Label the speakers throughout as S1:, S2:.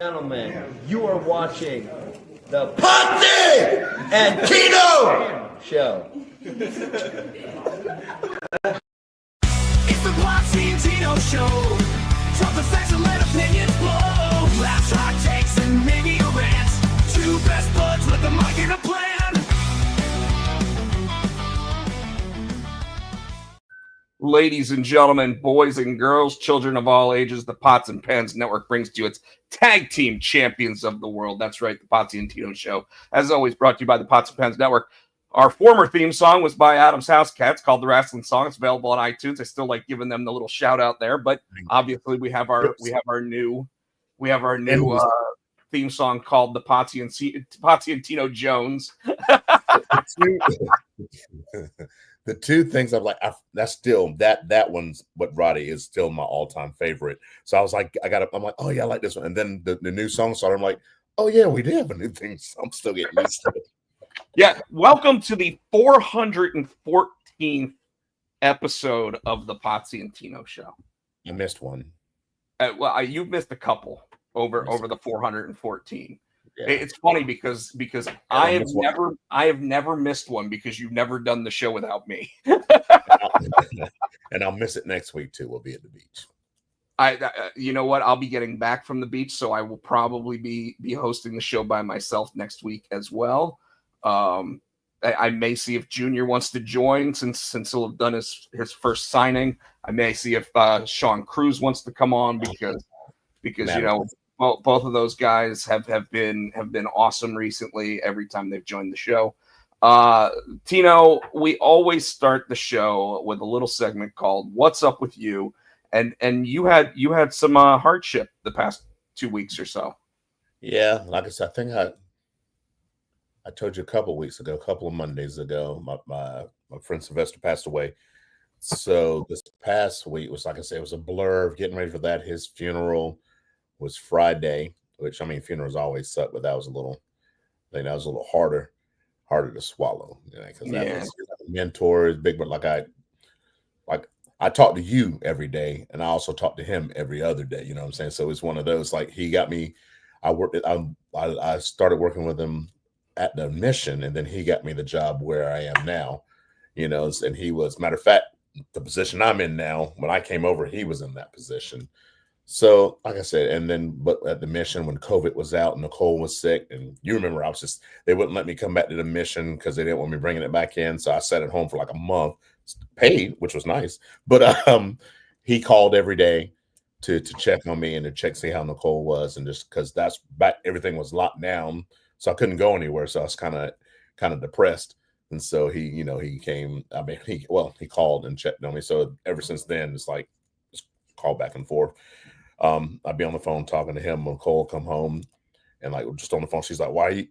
S1: Gentlemen, you are watching the Potsy and Tino show.
S2: It's the Potsy and Tino show. Talk the facts and let opinions blow. Laughs, hot takes, and maybe a rant. Two best buds with a mic and a plan.
S3: Ladies and gentlemen, boys and girls, children of all ages, the Pots and Pans Network brings to you its tag team champions of the world. That's right, the Potsy and Tino show. As always, brought to you by the Pots and Pans Network. Our former theme song was by Adam's House Cats, called The Wrestling Song. It's available on iTunes. I still like giving them the little shout out there, but obviously we have our new theme song called the Potsy and Tino Jones.
S4: The two things I'm like, that's still that one's what Roddy is still my all-time favorite. So I was like, I'm like, oh yeah, I like this one. And then the new song started. I'm like, oh yeah, we did have a new thing. So I'm still getting used to it.
S3: Yeah, welcome to the 414th episode of the Potsy and Tino show.
S4: I missed one.
S3: You missed a couple over the 414.
S4: Yeah.
S3: It's funny because I have never missed one because you've never done the show without me.
S4: And I'll miss it next week too. We'll be at the beach.
S3: You know what? I'll be getting back from the beach, so I will probably be hosting the show by myself next week as well. I may see if Junior wants to join since he'll have done his first signing. I may see if Sean Cruz wants to come on because you know. Well, both of those guys have been awesome recently every time they've joined the show. Tino, we always start the show with a little segment called "What's Up with You," and you had some hardship the past 2 weeks or so.
S4: Yeah, like I said, I think I told you a couple of Mondays ago, my friend Sylvester passed away. So this past week was, like I said, it was a blur. Getting ready for that. His funeral was Friday, which, I mean, funerals always suck, but that was a little harder to swallow, because that was mentor is big, but like I talk to you every day, and I also talk to him every other day. You know what I'm saying? So it's one of those, like, he got me. I started working with him at the Mission, and then he got me the job where I am now. And he was, matter of fact, the position I'm in now. When I came over, he was in that position. So, like I said, but at the Mission, when COVID was out and Nicole was sick, and you remember, they wouldn't let me come back to the Mission because they didn't want me bringing it back in. So I sat at home for like a month, paid, which was nice. But he called every day to check on me and to see how Nicole was, and just because everything was locked down, so I couldn't go anywhere. So I was kind of depressed, and so he came. I mean, he called and checked on me. So ever since then, it's like just call back and forth. I'd be on the phone talking to him when Cole come home, and like just on the phone, she's like, "Why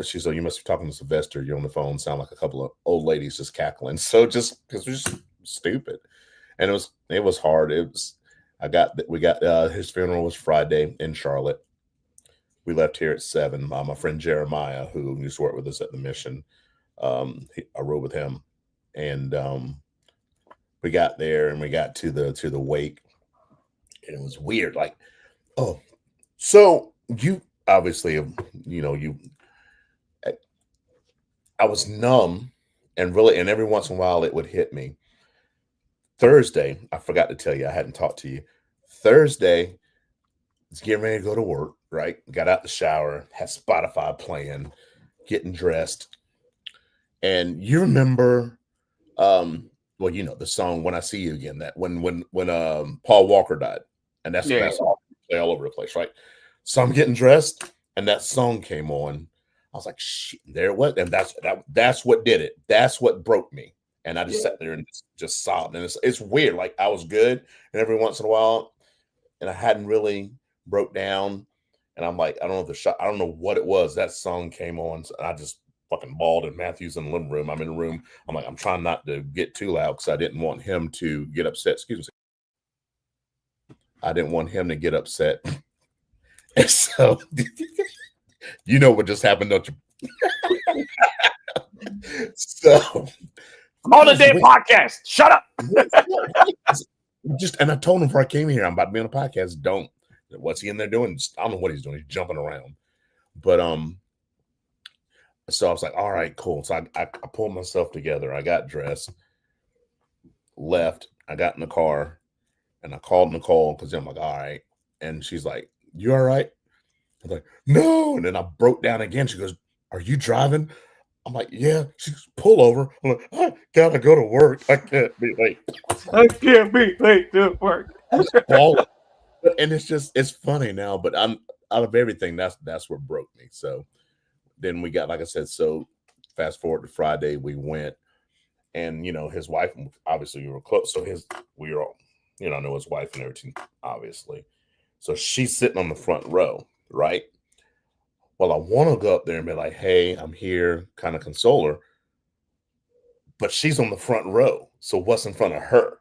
S4: she's like, you must be talking to Sylvester. You're on the phone, sound like a couple of old ladies just cackling." So just because we're just stupid, and it was hard. We got his funeral was Friday in Charlotte. We left here at 7. My friend Jeremiah, who used to work with us at the Mission, I rode with him, and we got there and we got to the wake. And it was weird, like, oh, so you obviously, I was numb, and every once in a while it would hit me. Thursday, I forgot to tell you, I hadn't talked to you. Thursday, was getting ready to go to work, right? Got out the shower, had Spotify playing, getting dressed. And you remember, the song "When I See You Again," that when Paul Walker died. And that's all over the place, right? So I'm getting dressed, and that song came on. I was like, shit, there it was. And that's what did it. That's what broke me. And I just sat there and just sobbed. And it's weird. Like, I was good, and every once in a while, and I hadn't really broke down. And I'm like, I don't know what it was. That song came on, and I just fucking bawled. And Matthew's in the living room. I'm in the room. I'm like, I'm trying not to get too loud because I didn't want him to get upset. Excuse me. I didn't want him to get upset. And so, you know what just happened, don't you? So,
S3: on a day podcast. Shut up.
S4: And I told him before I came here, I'm about to be on a podcast. Don't What's he in there doing? I don't know what he's doing. He's jumping around. But so I was like, all right, cool. So I pulled myself together. I got dressed, left. I got in the car, and I called Nicole because I'm like, all right. And she's like, you all right? I'm like, no. And then I broke down again. She goes, are you driving? I'm like, yeah. She goes, pull over. I'm like, I gotta go to work. I can't be late.
S3: I can't be late to work.
S4: Bawling. And it's funny now, but I'm out of everything, that's what broke me. So then we got, like I said, so fast forward to Friday, we went, and his wife, obviously we were close. So we were all, I know his wife and everything, obviously. So she's sitting on the front row, right? Well, I want to go up there and be like, hey, I'm here, kind of console her. But she's on the front row. So what's in front of her?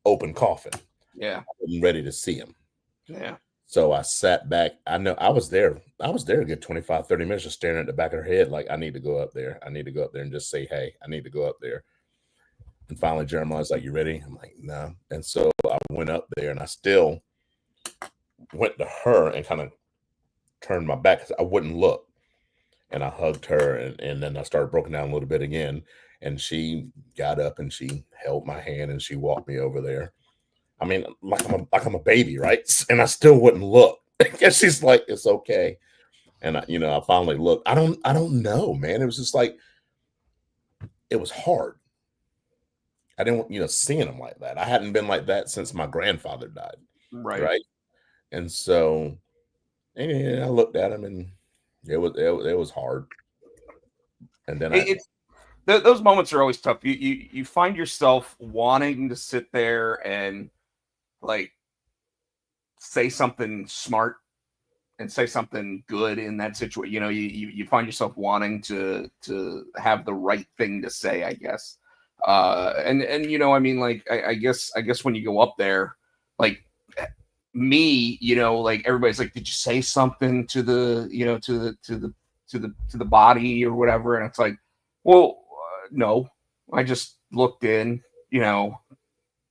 S4: Open coffin.
S3: Yeah.
S4: I wasn't ready to see him.
S3: Yeah.
S4: So I sat back. I know I was there a good 25, 30 minutes just staring at the back of her head like, I need to go up there. I need to go up there and just say, hey, I need to go up there. And finally, Jeremiah's like, you ready? I'm like, no. And so I went up there, and I still went to her and kind of turned my back because I wouldn't look. And I hugged her, and then I started broken down a little bit again. And she got up and she held my hand and she walked me over there. I mean, like I'm a baby, right? And I still wouldn't look. And she's like, it's okay. And I finally looked. I don't know, man. It was just like, it was hard. I didn't, seeing him like that. I hadn't been like that since my grandfather died. Right. And so, and I looked at him, and it was hard. And then
S3: those moments are always tough. You find yourself wanting to sit there and like say something smart and say something good in that situation. You find yourself wanting to have the right thing to say, I guess. And I mean, like, I guess when you go up there, like me, like everybody's like, did you say something to the, to the body or whatever? And it's like, well, no, I just looked in,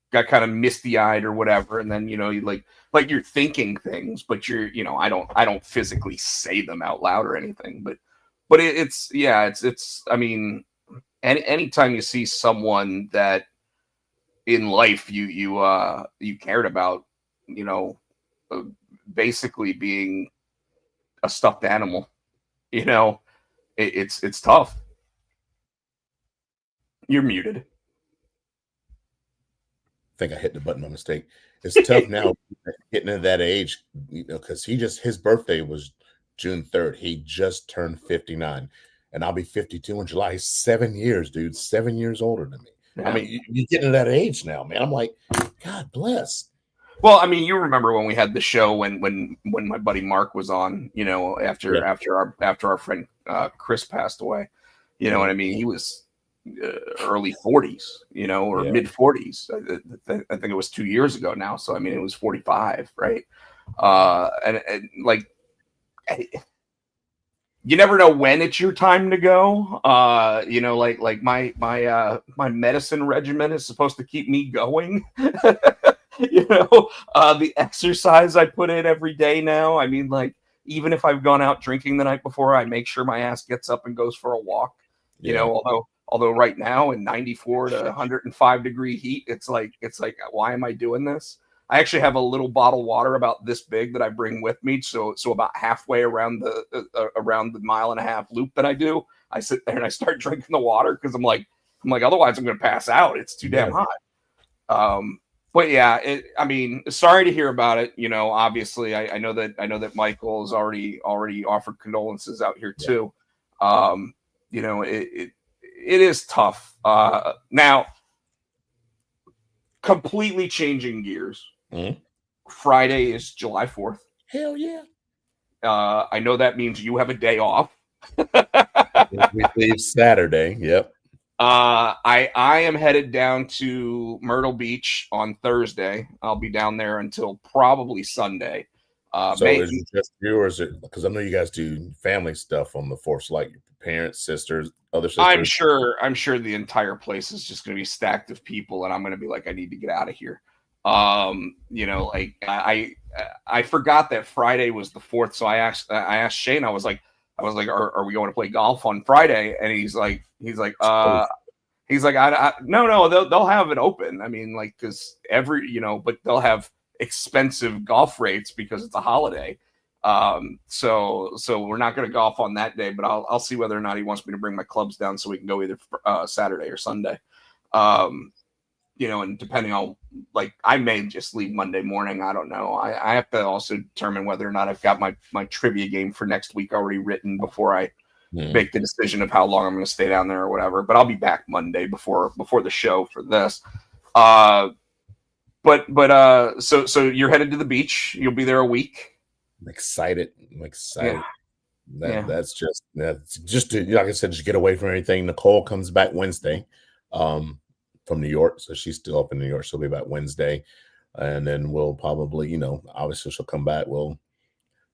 S3: got kind of misty eyed or whatever. And then, you like you're thinking things, but you're, I don't physically say them out loud or anything, but it's, I mean, anytime you see someone that in life you cared about, basically being a stuffed animal, it's tough. You're muted.
S4: I think I hit the button by mistake. It's tough now getting to that age, because his birthday was June 3rd. He just turned 59, and I'll be 52 in July. He's 7 years, dude. 7 years older than me. Yeah. I mean, you're getting to that age now, man. I'm like, God bless.
S3: Well, I mean, you remember when we had the show when my buddy Mark was on, after our friend Chris passed away, you know what I mean? He was early 40s, or mid 40s. I think it was 2 years ago now. So, I mean, it was 45, right? And like, you never know when it's your time to go. Like my medicine regimen is supposed to keep me going. The exercise I put in every day now. I mean, like, even if I've gone out drinking the night before, I make sure my ass gets up and goes for a walk. Although right now in 94 to 105 degree heat, it's like, why am I doing this? I actually have a little bottle of water about this big that I bring with me. So about halfway around the mile and a half loop that I do, I sit there and I start drinking the water because I'm like, otherwise I'm going to pass out. It's too damn hot. But yeah, I mean, sorry to hear about it. Obviously, I know that Michael has already offered condolences out here too. It is tough. Now, completely changing gears.
S4: Mm-hmm.
S3: Friday is July 4th.
S4: Hell yeah.
S3: I know that means you have a day off.
S4: We leave Saturday. Yep.
S3: I am headed down to Myrtle Beach on Thursday. I'll be down there until probably Sunday.
S4: So is it just you, or is it, because I know you guys do family stuff on the 4th, like parents, sisters, other sisters?
S3: I'm sure the entire place is just going to be stacked of people, and I'm going to be like, I need to get out of here. You know, like I forgot that Friday was the 4th, so I asked Shane. I was like, are we going to play golf on Friday? And he's like, no, they'll have it open. I mean, like, because but they'll have expensive golf rates because it's a holiday. So we're not going to golf on that day, but I'll see whether or not he wants me to bring my clubs down so we can go either Saturday or Sunday. And depending on, like, I may just leave Monday morning. I don't know. I have to also determine whether or not I've got my trivia game for next week already written before I make the decision of how long I'm going to stay down there or whatever. But I'll be back Monday before the show for this. So you're headed to the beach. You'll be there a week.
S4: I'm excited.
S3: Yeah.
S4: That's just to, like I said, just get away from everything. Nicole comes back Wednesday from New York, so she's still up in New York. She'll be back Wednesday, and then we'll probably, obviously she'll come back. We'll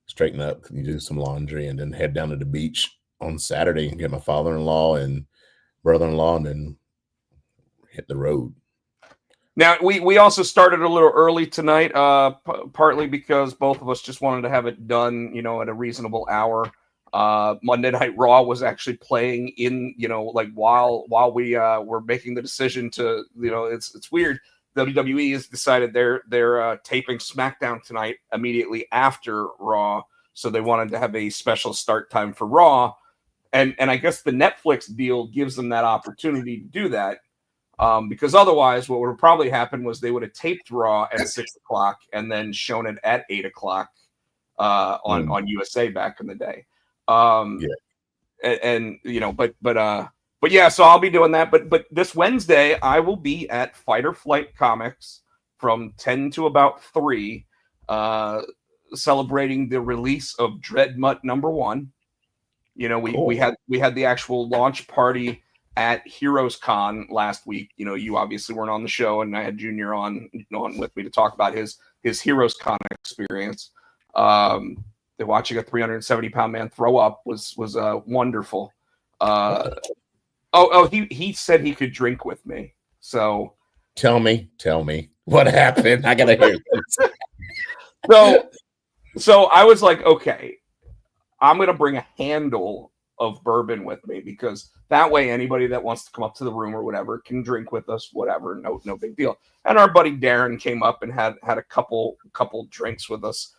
S4: straighten up, do some laundry, and then head down to the beach on Saturday and get my father-in-law and brother-in-law, and then hit the road.
S3: Now, we also started a little early tonight, partly because both of us just wanted to have it done, at a reasonable hour. Monday Night Raw was actually playing in, like while we were making the decision to, it's weird. WWE has decided they're taping SmackDown tonight immediately after Raw, so they wanted to have a special start time for Raw, and I guess the Netflix deal gives them that opportunity to do that. Because otherwise, what would probably happen was they would have taped Raw at 6:00 and then shown it at 8:00 on USA back in the day. But yeah, so I'll be doing that. But this Wednesday, I will be at Fight or Flight Comics from 10 to about 3, celebrating the release of Dreadmutt #1. We had the actual launch party at Heroes Con last week. You obviously weren't on the show, and I had Junior on with me to talk about his Heroes Con experience. Watching a 370-pound man throw up was wonderful. He said he could drink with me. So
S4: tell me what happened. I gotta hear
S3: this. So I was like, okay, I'm gonna bring a handle of bourbon with me, because that way anybody that wants to come up to the room or whatever can drink with us, whatever, no big deal. And our buddy Darren came up and had a couple drinks with us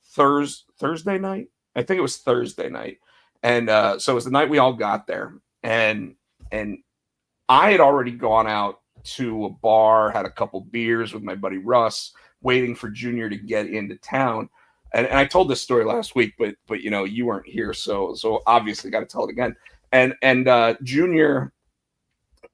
S3: Thursday night. I think it was Thursday night. And so it was the night we all got there, and I had already gone out to a bar, had a couple beers with my buddy Russ, waiting for Junior to get into town. And I told this story last week, but you weren't here, so obviously got to tell it again. And Junior,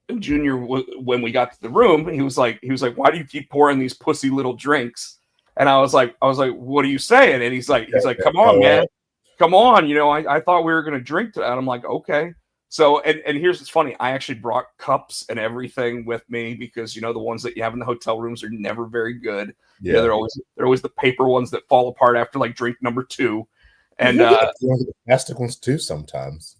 S3: when we got to the room, he was like, why do you keep pouring these pussy little drinks? And I was like, what are you saying? And he's like, come on, man, come on. I thought we were gonna drink tonight. And I'm like, okay. So and here's what's funny. I actually brought cups and everything with me, because the ones that you have in the hotel rooms are never very good. Yeah, they're always the paper ones that fall apart after like drink number 2. And
S4: the plastic ones too sometimes.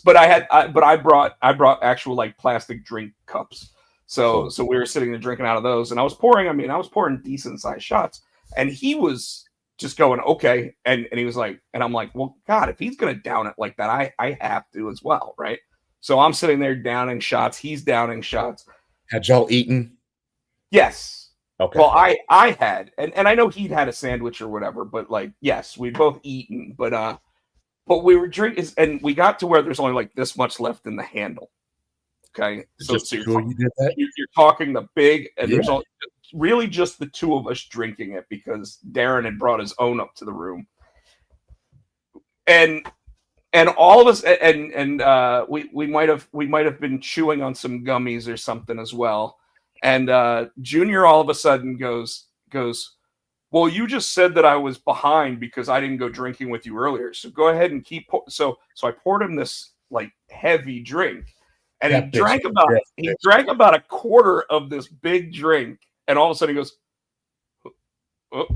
S3: But I brought actual like plastic drink cups. So we were sitting there drinking out of those, and I was pouring decent sized shots, and he was just going, okay. And he was like, and I'm like, well, God, if he's going to down it like that, I have to as well. Right. So I'm sitting there downing shots. He's downing shots.
S4: Had y'all eaten?
S3: Yes.
S4: Okay.
S3: Well, I had, and I know he'd had a sandwich or whatever, but like, yes, we'd both eaten, but we were drinking, and we got to where there's only like this much left in the handle. Okay. So you're talking the big, and there's only really just the two of us drinking it, because Darren had brought his own up to the room, and all of us, and we might have been chewing on some gummies or something as well, and Junior all of a sudden goes, well, you just said that I was behind because I didn't go drinking with you earlier, so go ahead and keep. So I poured him this like heavy drink. And he drank about a quarter of this big drink, and all of a sudden he goes, oh,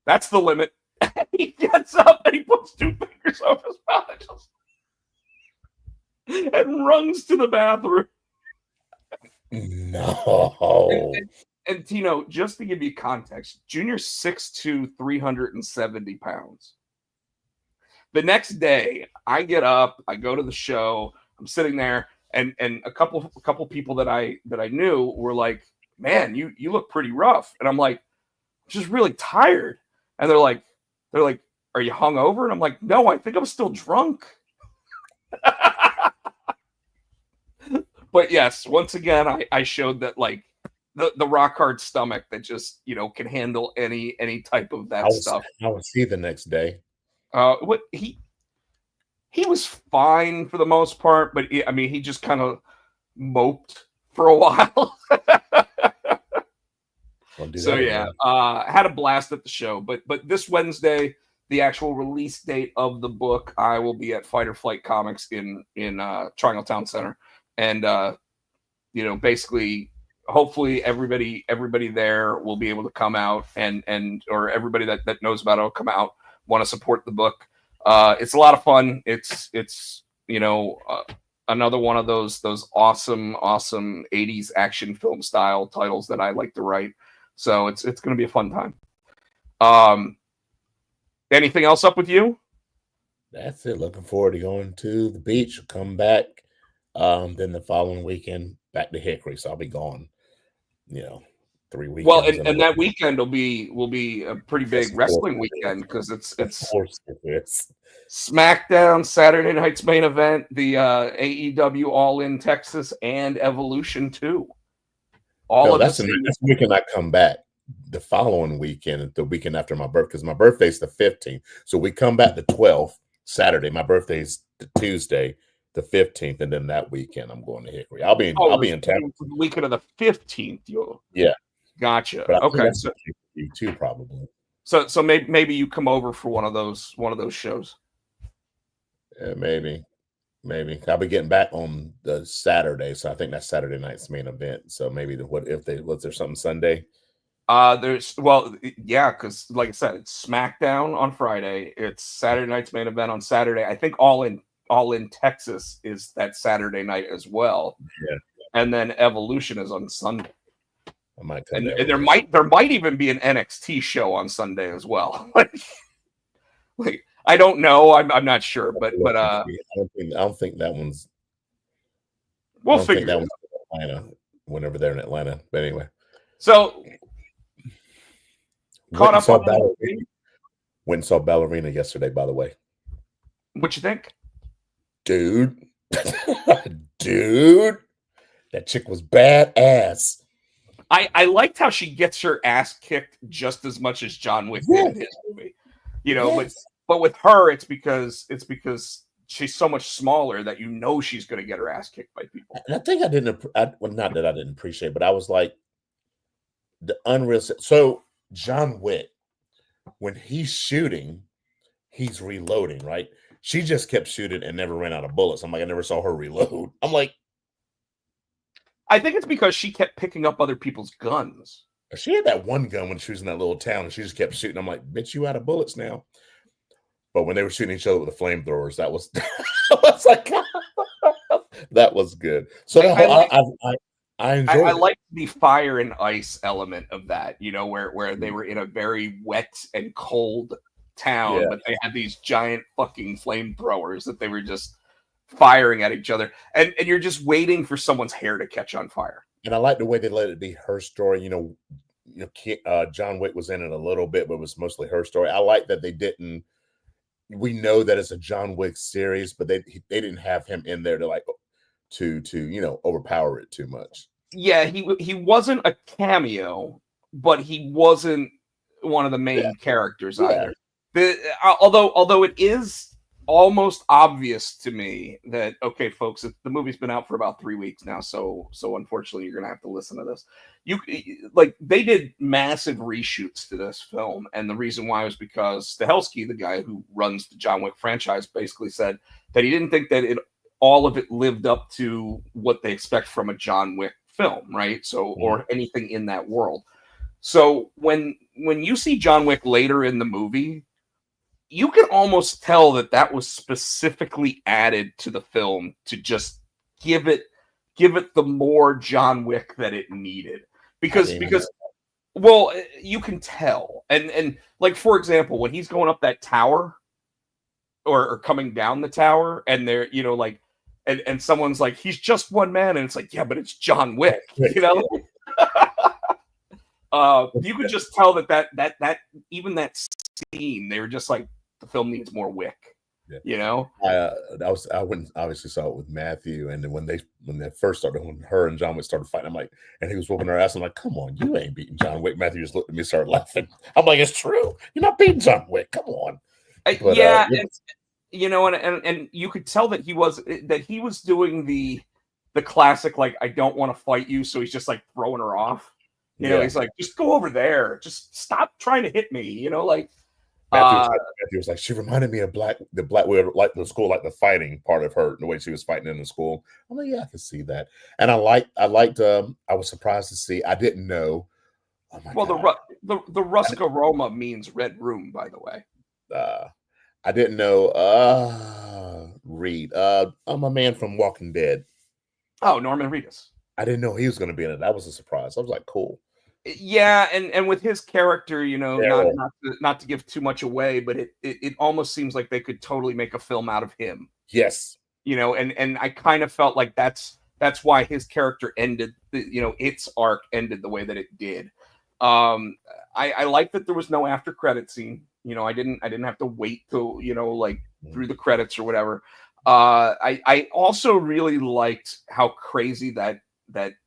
S3: that's the limit. And he gets up and he puts 2 fingers over his mouth and runs to the bathroom. And,
S4: No.
S3: and Tino, just to give you context, Junior's 6'2", 370 pounds. The next day, I get up, I go to the show, I'm sitting there, and a couple people that I knew were like, "Man, you look pretty rough," and I'm like, "I'm just really tired," and they're like, "Are you hungover?" And I'm like, "No, I think I'm still drunk." But yes, once again, I showed that like the rock hard stomach that just can handle any type of that stuff.
S4: I was see the next day.
S3: What he was fine for the most part, but I mean, he just kind of moped for a while.
S4: Don't do
S3: So
S4: that
S3: yeah,
S4: again.
S3: had a blast at the show. But this Wednesday, the actual release date of the book, I will be at Fight or Flight Comics in Triangle Town Center, and basically, hopefully everybody there will be able to come out, and or everybody that knows about it will come out, want to support the book. It's a lot of fun. It's another one of those awesome 80s action film style titles that I like to write. So it's going to be a fun time. Anything else up with you?
S4: That's it. Looking forward to going to the beach. Come back. Then the following weekend back to Hickory. So I'll be gone. 3
S3: Well,
S4: weekends in a
S3: and
S4: row.
S3: that weekend will be a pretty big
S4: Yes, of
S3: wrestling
S4: course it is.
S3: weekend because it's
S4: Of course it is.
S3: SmackDown, Saturday night's main event, the AEW All In Texas, and Evolution 2. All
S4: No,
S3: of the
S4: that's the
S3: same.
S4: weekend I come back. The following weekend, the weekend after my birthday, because my birthday's the 15th. So we come back the 12th, Saturday. My birthday's the Tuesday, the 15th, and then that weekend I'm going to Hickory. I'll be in town.
S3: The weekend of the 15th.
S4: Yeah,
S3: Gotcha.
S4: but I think
S3: Okay,
S4: that's you too, probably.
S3: so maybe you come over for one of those shows.
S4: Yeah, maybe. I'll be getting back on the Saturday, so I think that's Saturday night's main event. So maybe was there something Sunday?
S3: Because like I said, it's SmackDown on Friday. It's Saturday night's main event on Saturday. I think All in Texas is that Saturday night as well.
S4: Yeah,
S3: And then Evolution is on Sunday.
S4: I might come
S3: And
S4: there.
S3: there might even be an NXT show on Sunday as well. like I don't know. I'm not sure, but
S4: I don't think that one's.
S3: we'll
S4: I don't think
S3: figure
S4: that
S3: it
S4: one's in Atlanta. Whenever they're in Atlanta, but anyway.
S3: So caught
S4: Went and
S3: up
S4: saw
S3: on
S4: Ballerina. Went and saw Ballerina yesterday, by the way.
S3: what you think?
S4: Dude. Dude. That chick was badass.
S3: I liked how she gets her ass kicked just as much as John Wick did in his movie. But with her, it's because she's so much smaller that she's going to get her ass kicked by people.
S4: And I think not that I didn't appreciate, but I was like, the unreal. So John Wick, when he's shooting, he's reloading, right? She just kept shooting and never ran out of bullets. I'm like, I never saw her reload. I'm like,
S3: I think it's because she kept picking up other people's guns.
S4: she had that one gun when she was in that little town, and she just kept shooting. I'm like, bitch, you out of bullets now. But when they were shooting each other with the flamethrowers, that was, I was like, that was good. So I enjoyed
S3: I
S4: it.
S3: like the fire and ice element of that, where they were in a very wet and cold town, but they had these giant fucking flamethrowers that they were just firing at each other. And you're just waiting for someone's hair to catch on fire.
S4: And I like the way they let it be her story. John Wick was in it a little bit, but it was mostly her story. I like that they didn't. We know that it's a John Wick series, but they didn't have him in there to overpower it too much.
S3: Yeah, he wasn't a cameo, but he wasn't one of the main characters either. Although it is almost obvious to me that, okay, folks, the movie's been out for about 3 weeks now, so unfortunately you're gonna have to listen to this. They did massive reshoots to this film, and the reason why was because Stahelski, the guy who runs the John Wick franchise, basically said that he didn't think that all of it lived up to what they expect from a John Wick film, right? So, or anything in that world. So when you see John Wick later in the movie, you can almost tell that was specifically added to the film to just give it give it the more John Wick that it needed. Because well, you can tell. And like, for example, when he's going up that tower or coming down the tower, and they're, you know, like, and someone's like, he's just one man, and it's like, yeah, but it's John Wick, you know. You could just tell that even that scene, they were just like, the film needs more Wick.
S4: Yeah.
S3: You know,
S4: I went obviously saw it with Matthew, and then when they first started, when her and John Wick started fighting, I'm like, and he was whooping her ass. I'm like, come on, you ain't beating John Wick. Matthew just looked at me, started laughing. I'm like, it's true, you're not beating John Wick. Come on. But,
S3: yeah, you know, and you could tell that he was doing the classic, like, I don't want to fight you, so he's just like throwing her off. You know, he's like, just go over there, just stop trying to hit me. You know, like.
S4: Matthew was like, she reminded me of the black way, like the school, like the fighting part of her, the way she was fighting in the school. I'm like, yeah, I can see that. And I liked. I was surprised to see. I didn't know. Oh my God.
S3: The rustic aroma means red room, by the way.
S4: I didn't know. Reed. I'm a man from Walking Dead.
S3: Oh, Norman Reedus.
S4: I didn't know he was going to be in it. That was a surprise. I was like, cool.
S3: Yeah, and with his character, you know, not to give too much away, but it almost seems like they could totally make a film out of him.
S4: Yes,
S3: you know, and I kind of felt like that's why his character ended, you know, its arc ended the way that it did. I like that there was no after credit scene. You know, I didn't have to wait till, you know, like through the credits or whatever. I also really liked how crazy that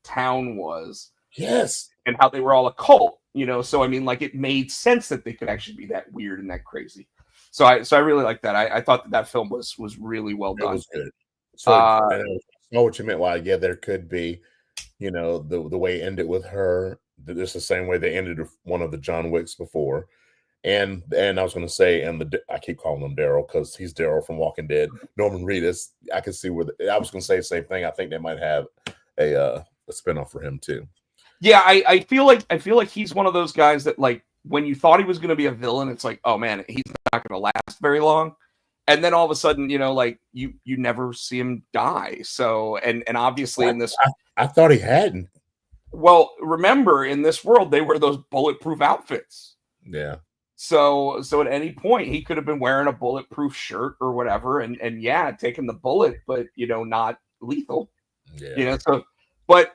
S3: town was.
S4: Yes.
S3: And how they were all a cult, you know. So I mean, like, it made sense that they could actually be that weird and that crazy. So I really like that. I thought that film was really well done.
S4: It was good. So I know what you meant. Why? Yeah, there could be, you know, the way it ended with her. It's the same way they ended one of the John Wicks before. And I was going to say, I keep calling him Daryl because he's Daryl from Walking Dead. Norman Reedus. I can see where I was going to say the same thing. I think they might have a spinoff for him too.
S3: Yeah, I feel like he's one of those guys that, like, when you thought he was going to be a villain, it's like, oh man, he's not going to last very long, and then all of a sudden, you know, like, you never see him die. So and obviously in this,
S4: I thought he hadn't.
S3: Well, remember, in this world, they wear those bulletproof outfits.
S4: Yeah.
S3: So at any point, he could have been wearing a bulletproof shirt or whatever, and yeah, taking the bullet, but, you know, not lethal.
S4: Yeah.
S3: You know, so. But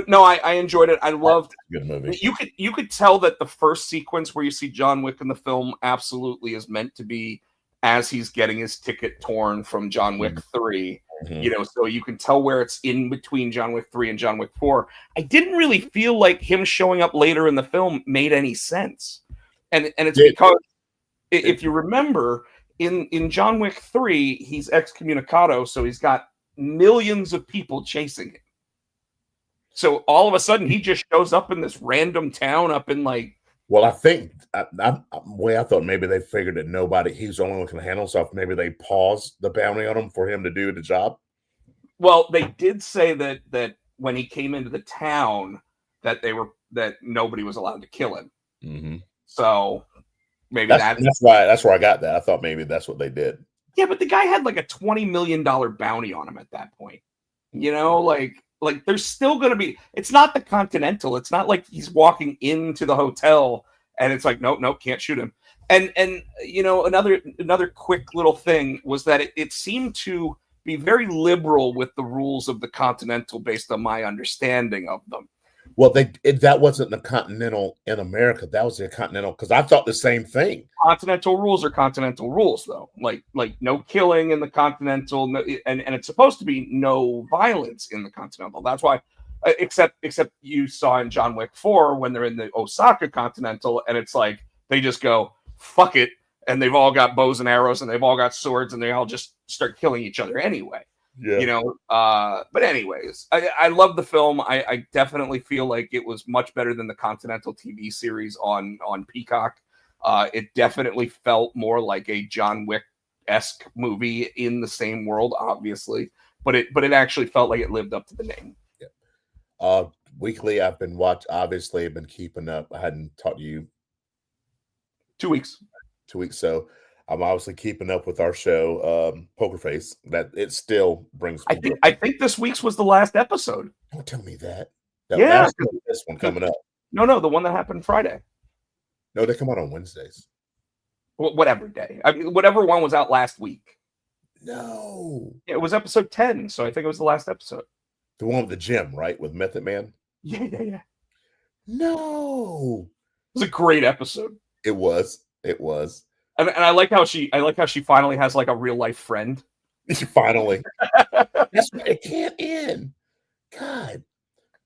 S3: no, I enjoyed it. I loved.
S4: Good movie.
S3: You could tell that the first sequence where you see John Wick in the film absolutely is meant to be as he's getting his ticket torn from John Wick 3. Mm-hmm. You know, so you can tell where it's in between John Wick 3 and John Wick 4. I didn't really feel like him showing up later in the film made any sense, and it's because if you remember in John Wick 3, he's excommunicado, so he's got millions of people chasing him. So all of a sudden, he just shows up in this random town up in, like.
S4: Well, I think I thought maybe they figured that he's the only one who can handle himself. Maybe they paused the bounty on him for him to do the job.
S3: Well, they did say that when he came into the town, that nobody was allowed to kill him.
S4: Mm-hmm.
S3: So maybe
S4: that's where I got that. I thought maybe that's what they did.
S3: Yeah, but the guy had like a $20 million bounty on him at that point. You know, like there's still going to be, it's not the Continental. It's not like he's walking into the hotel and it's like, nope, can't shoot him. And you know, another quick little thing was that it seemed to be very liberal with the rules of the Continental based on my understanding of them.
S4: Well, that wasn't the Continental in America. That was the Continental, because I thought the same thing.
S3: Continental rules are Continental rules, though. Like no killing in the Continental, and it's supposed to be no violence in the Continental. That's why, except you saw in John Wick 4 when they're in the Osaka Continental, and it's like they just go, fuck it, and they've all got bows and arrows, and they've all got swords, and they all just start killing each other anyway.
S4: Yeah.
S3: You know, but anyways, I love the film. I definitely feel like it was much better than the Continental TV series on Peacock. It definitely felt more like a John Wick-esque movie in the same world, obviously, but it actually felt like it lived up to the name.
S4: Yeah. Weekly, I've been obviously I've been keeping up. I hadn't talked to you
S3: 2 weeks.
S4: 2 weeks. So I'm obviously keeping up with our show, Poker Face. That it still brings me joy.
S3: I think this week's was the last episode.
S4: Don't tell me that.
S3: Yeah,
S4: That's this one coming up.
S3: No, the one that happened Friday.
S4: No, they come out on Wednesdays.
S3: Whatever day. I mean, whatever one was out last week.
S4: No.
S3: Yeah, it was episode 10, so I think it was the last episode.
S4: The one with the gym, right? With Method Man?
S3: Yeah.
S4: No.
S3: It was a great episode.
S4: It was.
S3: And I like how she finally has like a real life friend.
S4: Finally. That's why it can't end. God.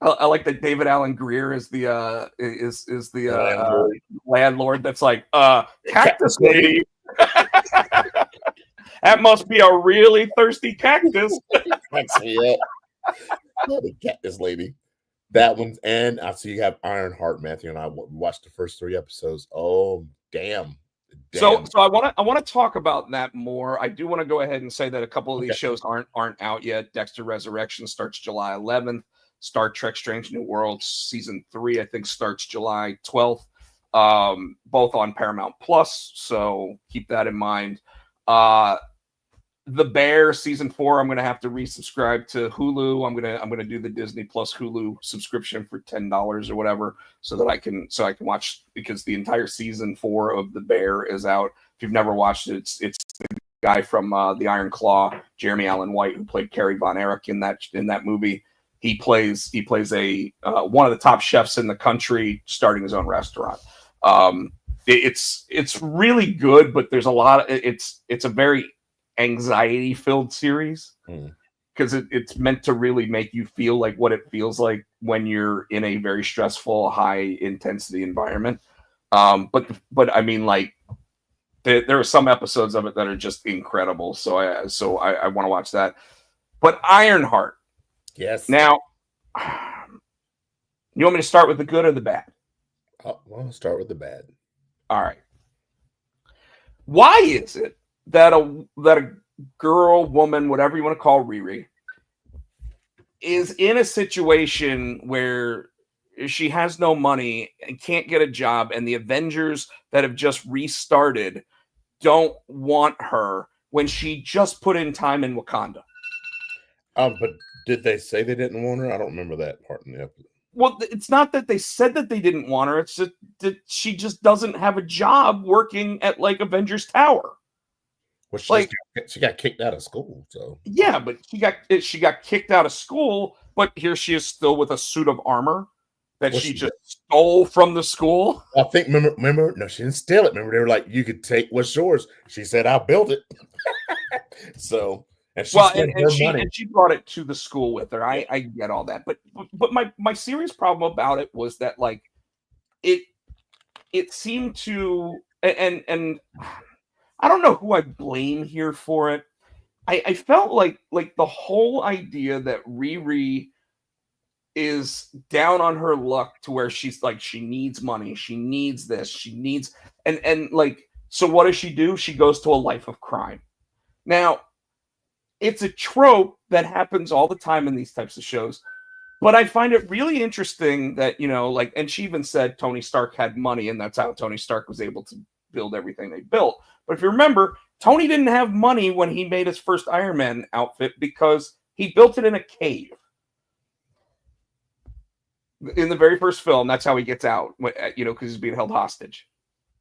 S3: I like that David Allen Greer is the landlord that's like cactus lady. That must be a really thirsty cactus.
S4: Cracks me up. The cactus lady. That one, and I see you have Ironheart. Matthew and I watched the first 3 episodes. Oh, damn.
S3: So I want to talk about that more. I do want to go ahead and say that a couple of these shows aren't out yet. Dexter Resurrection starts July 11th. Star Trek: Strange New Worlds season 3, I think, starts July 12th. Both on Paramount Plus, so keep that in mind. The Bear season 4, I'm gonna have to resubscribe to Hulu. I'm gonna do the Disney Plus Hulu subscription for $10 or whatever, so I can watch, because the entire season 4 of The Bear is out. If you've never watched it, it's the guy from the Iron Claw, Jeremy Allen White, who played Kerry Von Erich in that movie. He plays a one of the top chefs in the country, starting his own restaurant. It's really good, but there's a lot of it's a very anxiety filled series, because it's meant to really make you feel like what it feels like when you're in a very stressful, high intensity environment. But I mean, like, there are some episodes of it that are just incredible. So I want to watch that. But Ironheart.
S4: Yes.
S3: Now, you want me to start with the good or the bad?
S4: Well, I'll start with the bad.
S3: All right. Why is it that a girl, woman, whatever you want to call Riri, is in a situation where she has no money and can't get a job, and the Avengers that have just restarted don't want her when she just put in time in Wakanda?
S4: But did they say they didn't want her? I don't remember that part in the episode.
S3: Well, it's not that they said that they didn't want her. It's that she just doesn't have a job working at, like, Avengers Tower.
S4: Well, she got kicked out of school, so
S3: yeah, but she got kicked out of school. But here she is, still with a suit of armor that she just stole from the school.
S4: I think remember, no, she didn't steal it. Remember, they were like, "You could take what's yours." She said, "I built it." So. And
S3: she brought it to the school with her. I get all that, but my serious problem about it was that, like, it seemed to, and I don't know who I blame here for it. I felt like the whole idea that Riri is down on her luck to where she's like, she needs money, she needs this, she needs, and like, so what does she do? She goes to a life of crime. Now, it's a trope that happens all the time in these types of shows, but I find it really interesting that, you know, like, and she even said Tony Stark had money, and that's how Tony Stark was able to build everything they built. But if you remember, Tony didn't have money when he made his first Iron Man outfit because he built it in a cave. In the very first film, that's how he gets out, you know, because he's being held hostage,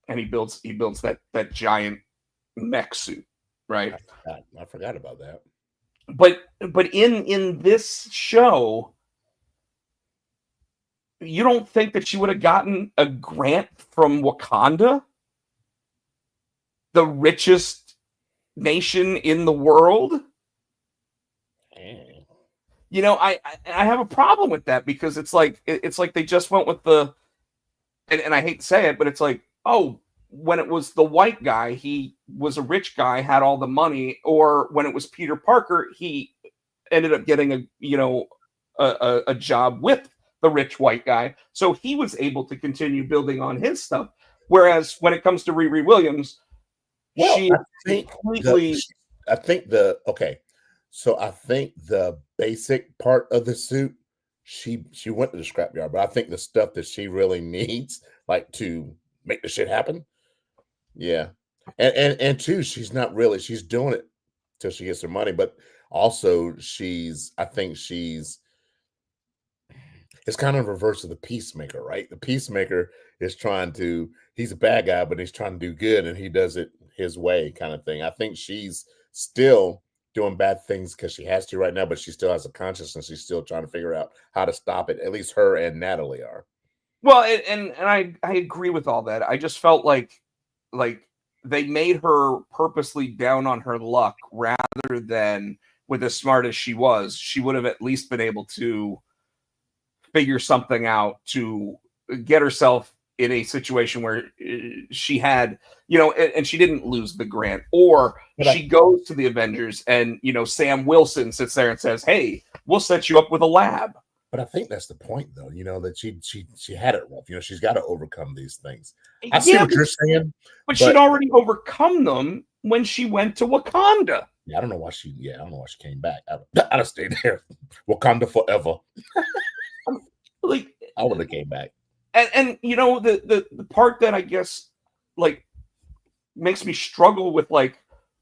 S3: and he builds that giant mech suit, right?
S4: I forgot about that.
S3: But in this show, you don't think that she would have gotten a grant from Wakanda, the richest nation in the world? You know, I have a problem with that, because it's like they just went with the, and I hate to say it, but it's like, oh, when it was the white guy, he was a rich guy, had all the money, or when it was Peter Parker, he ended up getting a job with the rich white guy, so he was able to continue building on his stuff. Whereas when it comes to Riri Williams,
S4: I think the basic part of the suit, she went to the scrapyard, but I think the stuff that she really needs, like, to make the shit happen, yeah, And two, she's doing it till she gets her money, but also I think it's kind of reverse of the peacemaker, right? The peacemaker is he's a bad guy, but he's trying to do good, and he does it his way, kind of thing. I think she's still doing bad things because she has to right now, but she still has a consciousness. She's still trying to figure out how to stop it. At least her and Natalie are.
S3: Well, and I agree with all that. I just felt like they made her purposely down on her luck rather than, with as smart as she was, she would have at least been able to figure something out to get herself in a situation where she had, and she didn't lose the grant, or she goes to the Avengers and, Sam Wilson sits there and says, "Hey, we'll set you up with a lab."
S4: But I think that's the point, though, that she had it rough. She's got to overcome these things. I see what you're saying.
S3: But she'd already overcome them when she went to Wakanda.
S4: Yeah, I don't know why she came back. I'd have stayed there. Wakanda forever. I would have came back.
S3: And the part that I guess makes me struggle with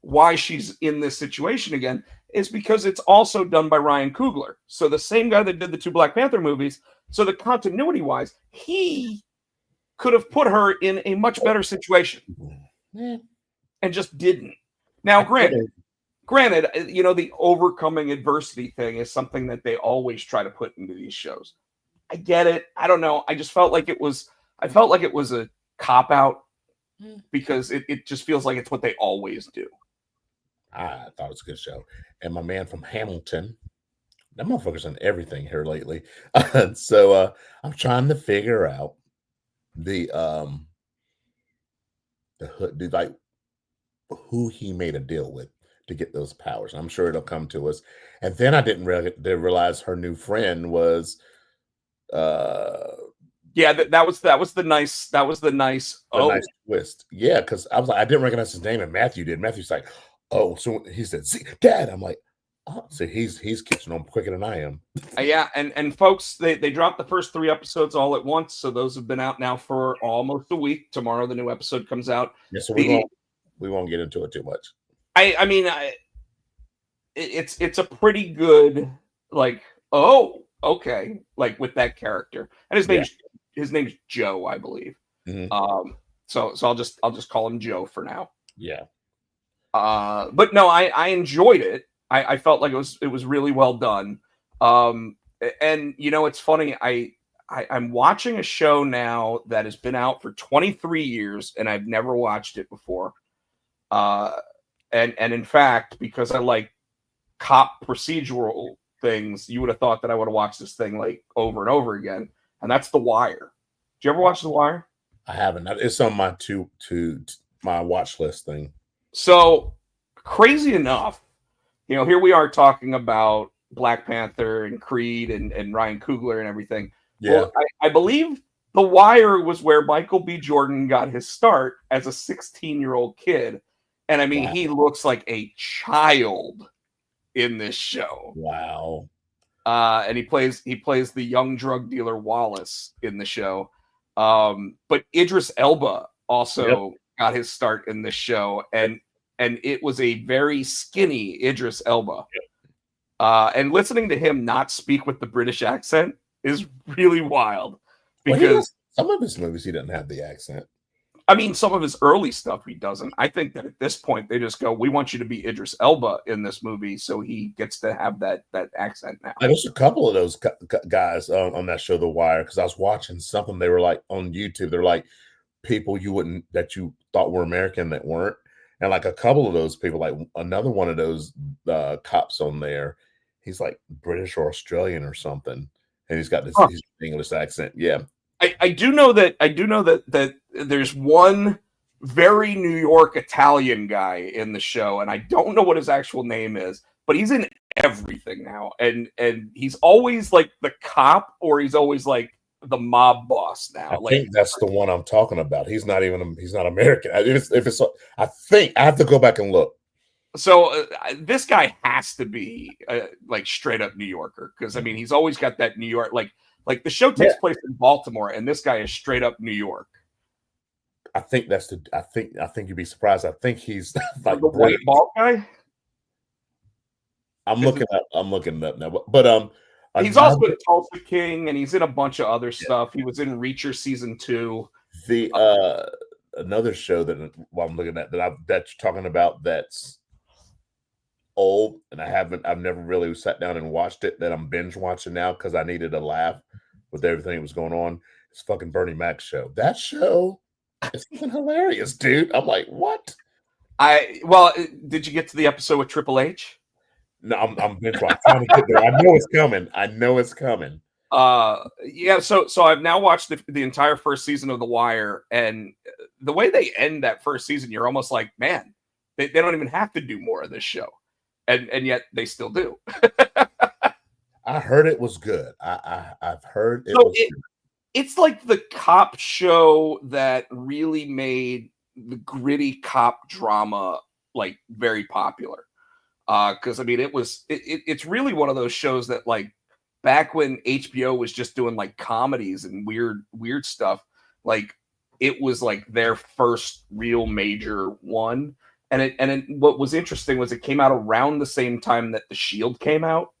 S3: why she's in this situation again is because it's also done by Ryan Coogler. So the same guy that did the 2 Black Panther movies. So the continuity wise, he could have put her in a much better situation and just didn't. Now, granted, the overcoming adversity thing is something that they always try to put into these shows. I get it. I don't know. I just felt like it was a cop out because it just feels like it's what they always do.
S4: I thought it was a good show. And my man from Hamilton, that motherfucker's on everything here lately. So I'm trying to figure out the hood, who he made a deal with to get those powers. I'm sure it'll come to us. And then I didn't realize her new friend was
S3: that was the nice
S4: nice twist. Yeah, because I was like, I didn't recognize his name, and Matthew did. Matthew's like, oh, so he said, "See, Dad." I'm like, oh, so he's catching on quicker than I am.
S3: Yeah, and folks, they dropped the first 3 episodes all at once, so those have been out now for almost a week. Tomorrow the new episode comes out.
S4: Yeah, so we won't get into it too much.
S3: I mean, it's a pretty good okay, with that character, and his name's Joe, I believe.
S4: Mm-hmm.
S3: So I'll just call him Joe for now.
S4: Yeah.
S3: But no, I enjoyed it. I felt like it was really well done. And it's funny. I'm watching a show now that has been out for 23 years, and I've never watched it before. And in fact, because I like cop procedural things, you would have thought that I would have watched this thing over and over again. And that's The Wire. Did you ever watch The Wire?
S4: I haven't. It's on my my watch list thing.
S3: So crazy enough, here we are talking about Black Panther and Creed and Ryan Coogler and everything.
S4: Yeah.
S3: Well, I believe The Wire was where Michael B. Jordan got his start as a 16-year-old kid. And I mean, He looks like a child in this show.
S4: Wow.
S3: And he plays the young drug dealer Wallace in the show. But Idris Elba also got his start in this show, and it was a very skinny Idris Elba. And listening to him not speak with the British accent is really wild, because
S4: some of his movies he doesn't have the accent.
S3: I mean, some of his early stuff he doesn't. I think that at this point they just go, "We want you to be Idris Elba in this movie," so he gets to have that accent now.
S4: There's a couple of those guys on that show, The Wire, because I was watching something. They were on YouTube. They're like people that you thought were American that weren't, and a couple of those people, another one of those cops on there, he's British or Australian or something, and he's got this English accent. Yeah.
S3: I do know that there's one very New York Italian guy in the show, and I don't know what his actual name is, but he's in everything now, and he's always the cop, or he's always the mob boss now.
S4: I think that's the one I'm talking about. He's not American. I think I have to go back and look.
S3: So this guy has to be straight up New Yorker, because I mean he's always got that New York the show takes place in Baltimore, and this guy is straight up New York.
S4: I think that's the. I think you'd be surprised. I think he's like
S3: The white bald guy.
S4: I'm looking it up now. But
S3: He's also in Tulsa King, and he's in a bunch of other stuff. He was in Reacher season 2.
S4: The another show that while I'm looking at that you're talking about that's old, and I've never really sat down and watched it, that I'm binge watching now because I needed a laugh with everything that was going on. It's fucking Bernie Mac's show. That show is fucking hilarious, dude. I'm like, what?
S3: Did you get to the episode with Triple H?
S4: No, I'm binge watching. I'm trying to get there. I know it's coming.
S3: Yeah, so I've now watched the entire first season of The Wire, and the way they end that first season, you're almost like, man, they don't even have to do more of this show, and yet they still do.
S4: I heard it was good. I've heard it was good.
S3: It's like the cop show that really made the gritty cop drama like very popular. Because I mean, it's really one of those shows that, like, back when HBO was just doing like comedies and weird stuff, like it was like their first real major one. And what was interesting was it came out around the same time that The Shield came out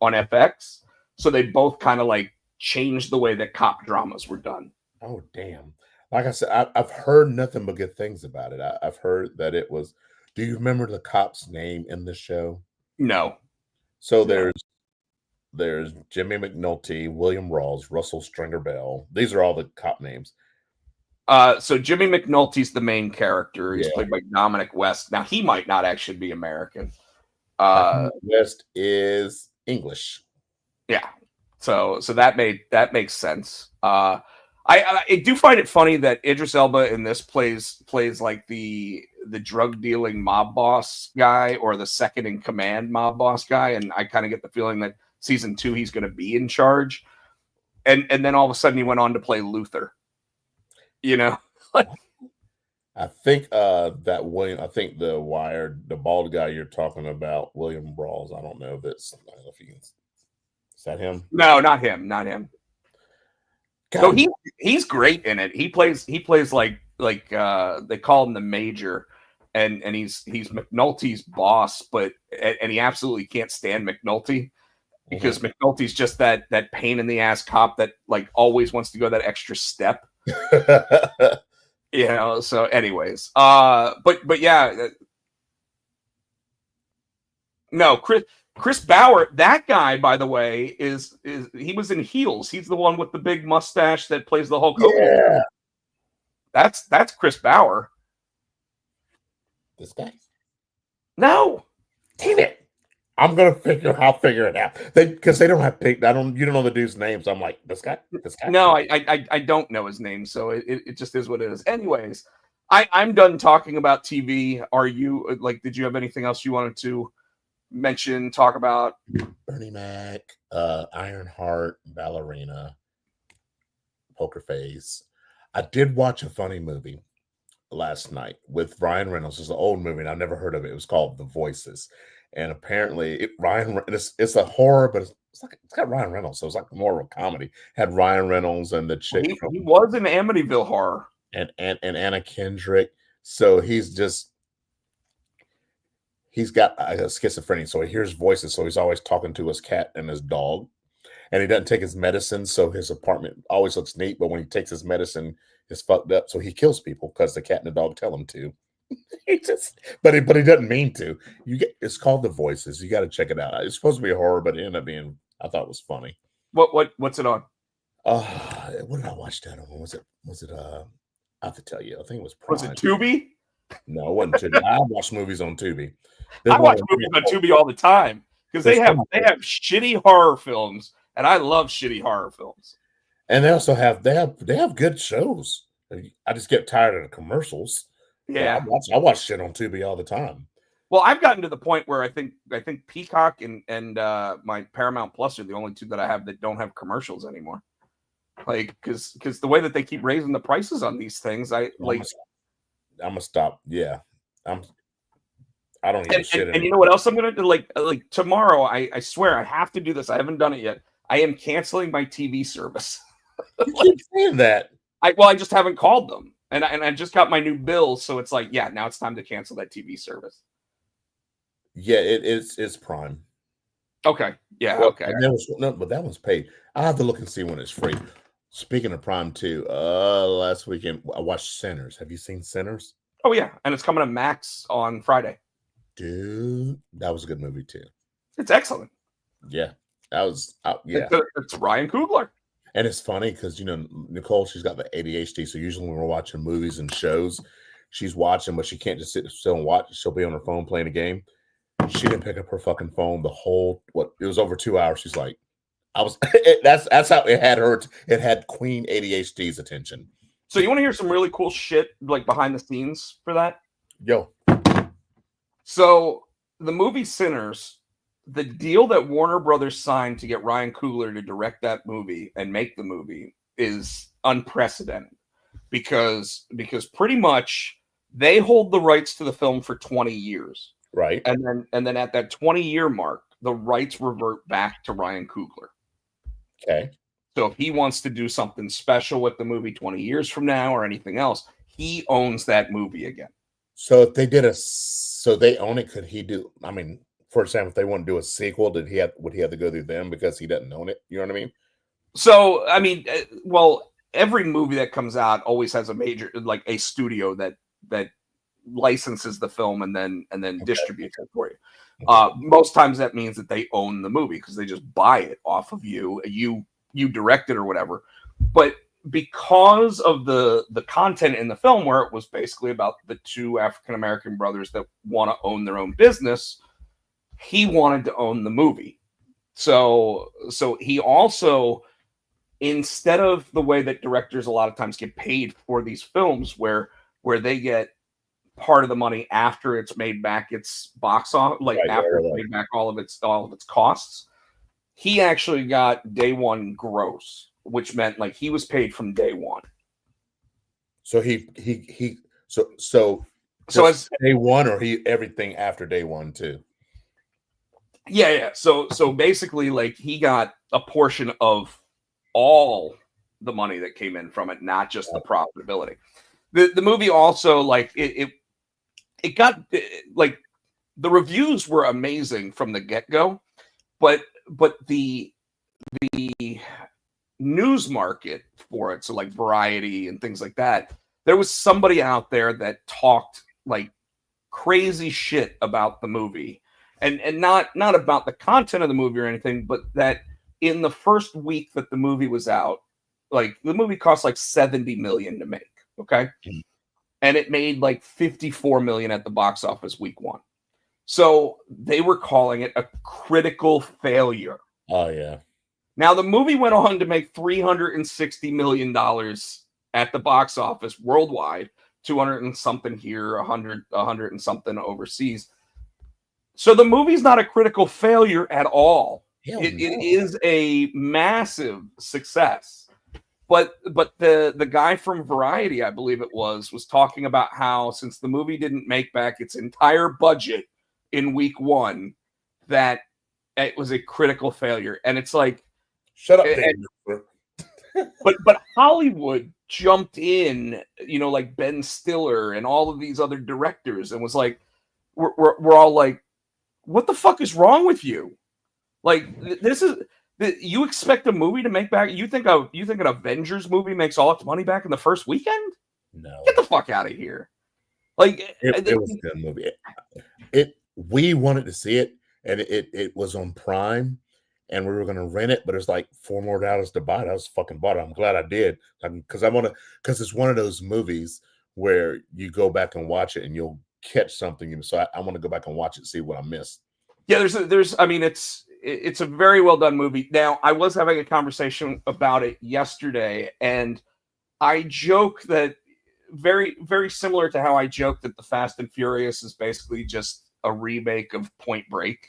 S3: on FX, so they both kind of like changed the way that cop dramas were done.
S4: Oh damn! Like I said, I've heard nothing but good things about it. I've heard that it was. Do you remember the cop's name in the show?
S3: No.
S4: So there's Jimmy McNulty, William Rawls, Russell Stringer Bell. These are all the cop names.
S3: So Jimmy McNulty's the main character. He's played by Dominic West. Now he might not actually be American.
S4: West is English.
S3: Yeah. So that makes sense. I do find it funny that Idris Elba in this plays like the drug dealing mob boss guy, or the second in command mob boss guy, and I kind of get the feeling that season 2 he's going to be in charge, and then all of a sudden he went on to play Luther. You know,
S4: I think that William. I think the bald guy you're talking about, William Rawls. I don't know if it's. I don't know if is that him?
S3: No, not him. Not him. So he's great in it. He plays like they call him the Major, and he's McNulty's boss, and he absolutely can't stand McNulty because McNulty's just that pain in the ass cop that like always wants to go that extra step. You know. So, anyways, but yeah, no, Chris Bauer, that guy, by the way, is he was in Heels. He's the one with the big mustache that plays the Hulk Hogan.
S4: Yeah.
S3: That's Chris Bauer.
S4: This guy?
S3: No.
S4: Damn it. I'll figure it out. Because they don't have you don't know the dude's names. I'm like, this guy?
S3: No, I don't know his name, so it just is what it is. Anyways, I'm done talking about TV. Are you did you have anything else you wanted to talk about?
S4: Bernie Mac, Ironheart, Ballerina, Poker Face. I did watch a funny movie last night with Ryan Reynolds. It's an old movie, and I've never heard of it. It was called The Voices, and apparently it's a horror, but it's got Ryan Reynolds, so it's like more of a comedy. Had Ryan Reynolds and the chick.
S3: He was in Amityville Horror,
S4: and Anna Kendrick. So he's got a schizophrenia, so he hears voices. So he's always talking to his cat and his dog, and he doesn't take his medicine. So his apartment always looks neat, but when he takes his medicine, it's fucked up. So he kills people because the cat and the dog tell him to. But he doesn't mean to. It's called The Voices. You got to check it out. It's supposed to be a horror, but it ended up being, I thought it was funny.
S3: What's it on?
S4: What did I watch that on? Was it? I have to tell you. I think it was Prime.
S3: Was it Tubi?
S4: No, it wasn't Tubi. I watch movies on Tubi.
S3: I watch movies on Tubi all the time because they have shitty horror films, and I love shitty horror films.
S4: And they also have good shows. I just get tired of the commercials.
S3: Yeah,
S4: I watch shit on Tubi all the time.
S3: Well, I've gotten to the point where I think Peacock and my Paramount Plus are the only two that I have that don't have commercials anymore. Like, because the way that they keep raising the prices on these things, I'm gonna
S4: stop. Yeah, I don't even shit.
S3: And you know what else I'm gonna do? Like tomorrow, I swear I have to do this. I haven't done it yet. I am canceling my TV service.
S4: You keep saying that.
S3: I just haven't called them. And I just got my new bill, so it's like, yeah, now it's time to cancel that TV service.
S4: Yeah, it's Prime.
S3: Okay. Yeah.
S4: Well,
S3: Okay.
S4: and there was no, but that one's paid. I have to look and see when it's free. Speaking of Prime too, last weekend I watched Sinners. Have you seen Sinners?
S3: Oh yeah, and it's coming to Max on Friday.
S4: Dude, that was a good movie too.
S3: It's excellent.
S4: Yeah, that was yeah.
S3: It's Ryan Coogler.
S4: And it's funny because Nicole, she's got the ADHD, so usually when we're watching movies and shows, she's watching, but she can't just sit still and watch. She'll be on her phone playing a game. She didn't pick up her fucking phone the whole it was over 2 hours. She's like, that's how it had her. It had Queen ADHD's attention.
S3: So you want to hear some really cool shit like behind the scenes for that?
S4: Yo.
S3: So the movie Sinners, the deal that Warner Brothers signed to get Ryan Coogler to direct that movie and make the movie is unprecedented because pretty much they hold the rights to the film for 20 years.
S4: Right.
S3: And then at that 20-year mark, the rights revert back to Ryan Coogler.
S4: Okay.
S3: So if he wants to do something special with the movie 20 years from now or anything else, he owns that movie again.
S4: So if they so they own it, could he do, I mean, for example, if they want to do a sequel, would he have to go through them because he doesn't own it? You know what I mean?
S3: So, I mean, well, every movie that comes out always has a major, like a studio that licenses the film and then distributes it for you. Most times that means that they own the movie because they just buy it off of you. You direct it or whatever. But because of the content in the film, where it was basically about the two African-American brothers that want to own their own business, he wanted to own the movie. So he also, instead of the way that directors a lot of times get paid for these films where they get part of the money after it's made back its box off, like after it's made back all of its costs, he actually got day one gross, which meant like he was paid from day one.
S4: So so as day one, or everything after day one too?
S3: Yeah. So basically, like, he got a portion of all the money that came in from it, not just the profitability. The movie also, like, it got, like, the reviews were amazing from the get-go, but the news market for it, so like Variety and things like that, there was somebody out there that talked like crazy shit about the movie, and not about the content of the movie or anything, but that in the first week that the movie was out, like, the movie cost like $70 million to make, okay? And it made like $54 million at the box office week one. So they were calling it a critical failure.
S4: Oh yeah.
S3: Now the movie went on to make $360 million at the box office worldwide, 200 and something here, 100 and something overseas. So the movie's not a critical failure at all. It is a massive success. But the guy from Variety, I believe it was talking about how, since the movie didn't make back its entire budget in week one, that it was a critical failure. And it's like,
S4: shut up, Dave.
S3: But Hollywood jumped in, like Ben Stiller and all of these other directors, and was like, we're all like, what the fuck is wrong with you? Like, this is, you expect a movie to make back? You think an Avengers movie makes all its money back in the first weekend?
S4: No,
S3: get the fuck out of here. Like,
S4: it was a good movie. We wanted to see it, and it was on Prime, and we were going to rent it, but it's like $4 more to buy it. I was fucking bought it. I'm glad I did, because it's one of those movies where you go back and watch it and you'll catch something. So I want to go back and watch it, see what I missed. Yeah,
S3: I mean, it's a very well done movie. Now, I was having a conversation about it yesterday, and I joke that very, very similar to how I joke that the Fast and Furious is basically just a remake of Point Break.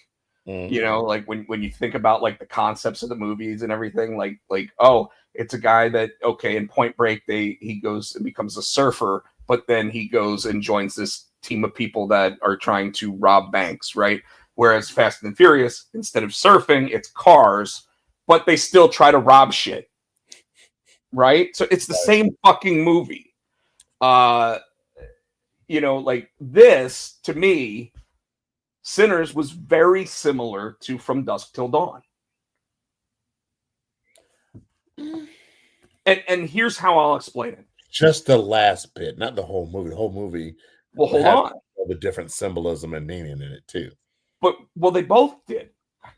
S4: Mm-hmm.
S3: Like when you think about like the concepts of the movies and everything, like, oh, it's a guy that, okay, in Point Break, he goes and becomes a surfer, but then he goes and joins this team of people that are trying to rob banks, right? Whereas Fast and Furious, instead of surfing, it's cars, but they still try to rob shit, right? So it's the same fucking movie. You know, like this to me, Sinners was very similar to From Dusk Till Dawn. And here's how I'll explain it.
S4: Just the last bit, not the whole movie. The whole movie
S3: Well, hold
S4: had
S3: on.
S4: all the different symbolism and meaning in it too.
S3: But well, they both did.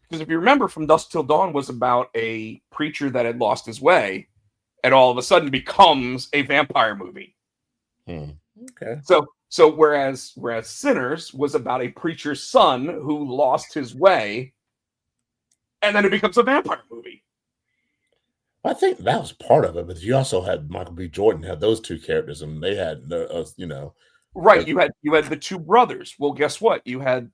S3: Because if you remember, From Dusk Till Dawn was about a preacher that had lost his way and all of a sudden becomes a vampire movie.
S4: Okay.
S3: So whereas Sinners was about a preacher's son who lost his way and then it becomes a vampire movie.
S4: I think that was part of it, but you also had Michael B. Jordan had those two characters, and they had you know,
S3: Right. You had the two brothers. Well, guess what? You had,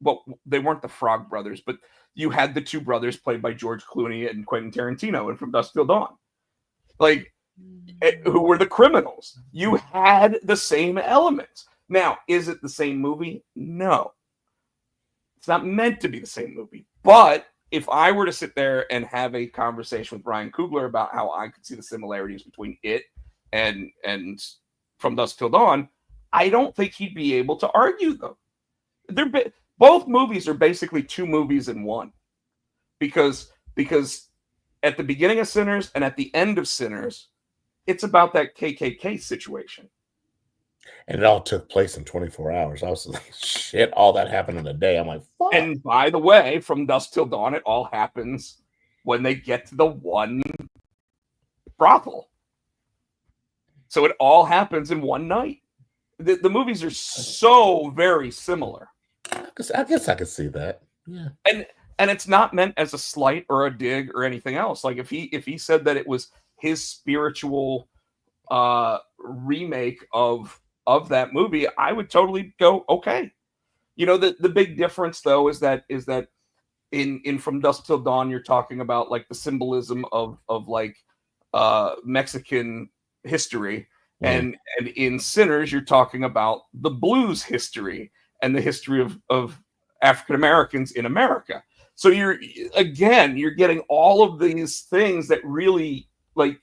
S3: well, they weren't the Frog brothers, but you had the two brothers played by George Clooney and Quentin Tarantino in From Dusk Till Dawn. Like, who were the criminals? You had the same elements. Now, is it the same movie? No. It's not meant to be the same movie. But if I were to sit there and have a conversation with Ryan Coogler about how I could see the similarities between it and From Dusk Till Dawn, I don't think he'd be able to argue them. Both movies are basically two movies in one, because at the beginning of Sinners and at the end of Sinners, it's about that KKK situation.
S4: and it all took place in 24 hours. I was like, shit, all that happened in a day. I'm like, fuck.
S3: And by the way, From Dusk Till Dawn, it all happens when they get to the one brothel. So it all happens in one night. The movies are so very similar.
S4: I guess I could see that. Yeah.
S3: And it's not meant as a slight or a dig or anything else. Like if he said that it was his spiritual remake of that movie, I would totally go, okay. You know, the big difference though is that in From Dusk Till Dawn, you're talking about like the symbolism of like Mexican history. And in Sinners, you're talking about the blues history and the history of African Americans in America. So you're getting all of these things that really like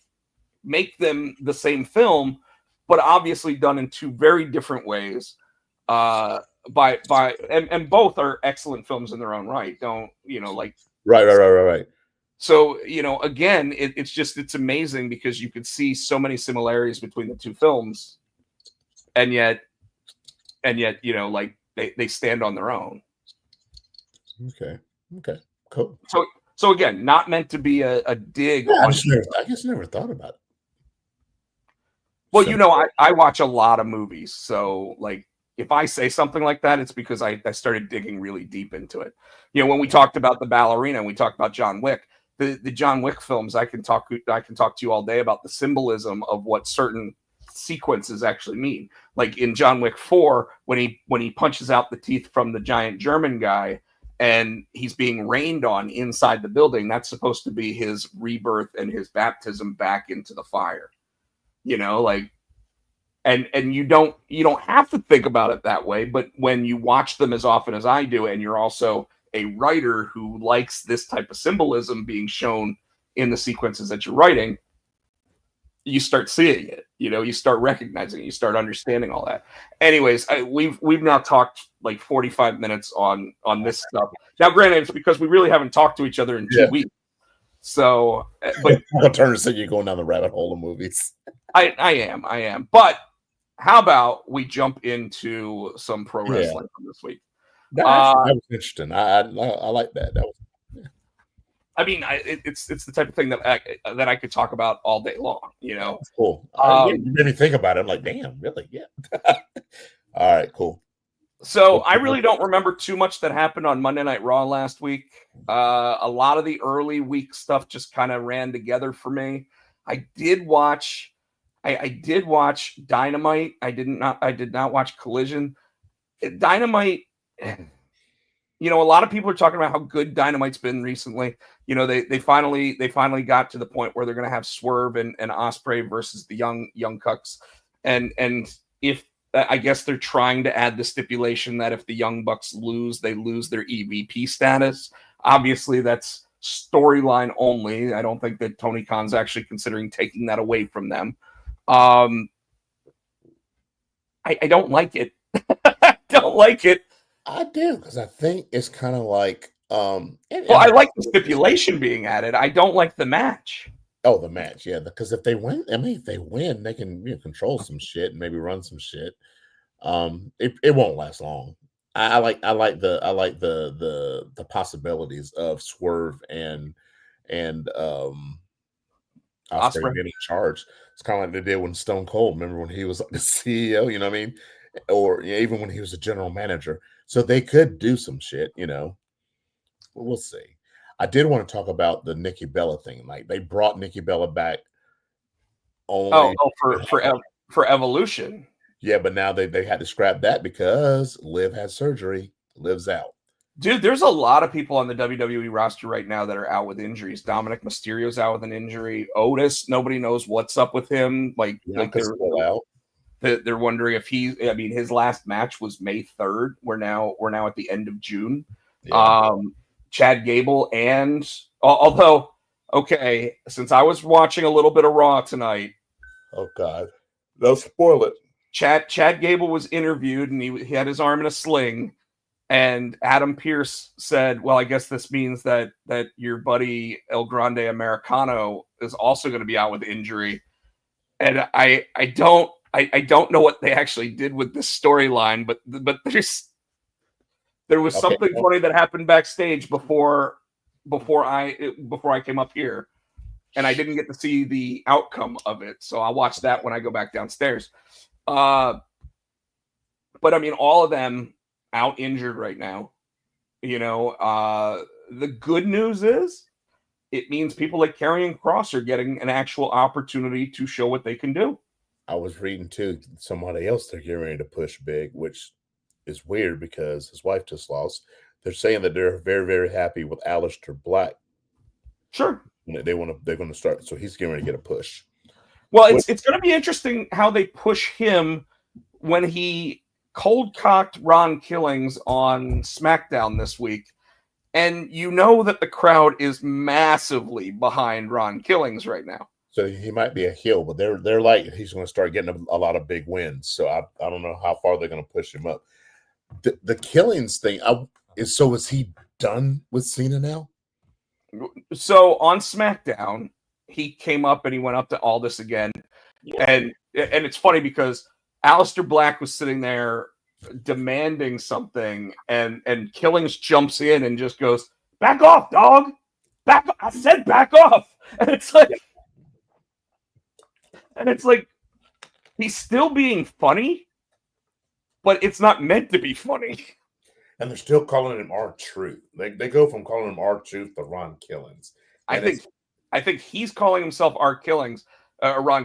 S3: make them the same film, but obviously done in two very different ways. And both are excellent films in their own right. Don't, you know, like
S4: Right.
S3: So, you know, again, it's amazing because you could see so many similarities between the two films, and yet, you know, like they stand on their own.
S4: Okay, cool.
S3: So again, not meant to be a dig.
S4: Yeah, I just never thought about it.
S3: Well, you know, I watch a lot of movies, so like if I say something like that, it's because I started digging really deep into it. You know, when we talked about the ballerina and we talked about John Wick, the John Wick films, I can talk to you all day about the symbolism of what certain sequences actually mean. Like in John Wick 4, when he punches out the teeth from the giant German guy and he's being rained on inside the building, that's supposed to be his rebirth and his baptism back into the fire. You know, like, and you don't have to think about it that way, but when you watch them as often as I do, and you're also a writer who likes this type of symbolism being shown in the sequences that you're writing, you start seeing it. You know, you start recognizing it, you start understanding all that. Anyways, we've now talked like 45 minutes on this stuff. Now, granted, it's because we really haven't talked to each other in 2 weeks. So, but
S4: I'll turn to say you're going down the rabbit hole of movies.
S3: I am. But how about we jump into some pro wrestling from this week?
S4: That was interesting. I like that. That was.
S3: I mean, it's the type of thing that I could talk about all day long. You know,
S4: That's cool. You made me think about it. I'm like, damn, really? Yeah. All right, cool.
S3: So I really don't remember too much that happened on Monday Night Raw last week. A lot of the early week stuff just kind of ran together for me. I did watch Dynamite. I did not watch Collision. Dynamite. You know, a lot of people are talking about how good Dynamite's been recently. You know, they finally got to the point where they're going to have Swerve and Ospreay versus the young Cucks, and if I guess they're trying to add the stipulation that if the Young Bucks lose, they lose their EVP status. Obviously, that's storyline only. I don't think that Tony Khan's actually considering taking that away from them. I don't like it. I don't like it.
S4: I do, because I think it's kind of like
S3: Well, I like the stipulation being added. I don't like the match.
S4: oh, the match, yeah. Because if they win, I mean, if they win, they can control some shit and maybe run some shit. It won't last long. I like the possibilities of Swerve and Osprey
S3: Osprey.
S4: getting in charge. It's kind of like they did when Stone Cold. Remember when he was like the CEO? You know what I mean? Or even when he was a general manager. So they could do some shit. We'll see. I did want to talk about the Nikki Bella thing. Like they brought Nikki Bella back only.
S3: For Evolution.
S4: Yeah, but now they had to scrap that because Liv had surgery. Liv's out.
S3: Dude, there's a lot of people on the WWE roster right now that are out with injuries. Dominic Mysterio's out with an injury. Otis, nobody knows what's up with him. They're wondering if his last match was May 3rd. We're now at the end of June. Yeah. Chad Gable and although, okay, since I was watching a little bit of Raw tonight.
S4: Oh God. Don't spoil it.
S3: Chad Gable was interviewed and he had his arm in a sling. And Adam Pearce said, well, I guess this means that your buddy El Grande Americano is also going to be out with injury. And I don't know what they actually did with this storyline, but there was something funny that happened backstage before I came up here, and I didn't get to see the outcome of it. So I'll watch that when I go back downstairs. But I mean, all of them out injured right now. The good news is it means people like Karrion Kross are getting an actual opportunity to show what they can do.
S4: I was reading too, somebody else they're getting ready to push big, which is weird because his wife just lost. They're saying that they're very, very happy with Aleister Black.
S3: Sure.
S4: They're going to start. So he's getting ready to get a push.
S3: Well, it's going to be interesting how they push him when he cold-cocked Ron Killings on SmackDown this week. And you know that the crowd is massively behind Ron Killings right now.
S4: So he might be a heel, but they're like he's going to start getting a lot of big wins. So I don't know how far they're going to push him up. The Killings thing, is he done with Cena now?
S3: So on SmackDown, he came up and he went up to Aldis again. Yeah. And it's funny because Aleister Black was sitting there demanding something, and Killings jumps in and just goes, "Back off, dog! Back! I said back off!" And it's like, he's still being funny, but it's not meant to be funny.
S4: And they're still calling him R-Truth. They go from calling him R-Truth to Ron Killings.
S3: I think he's calling himself Ron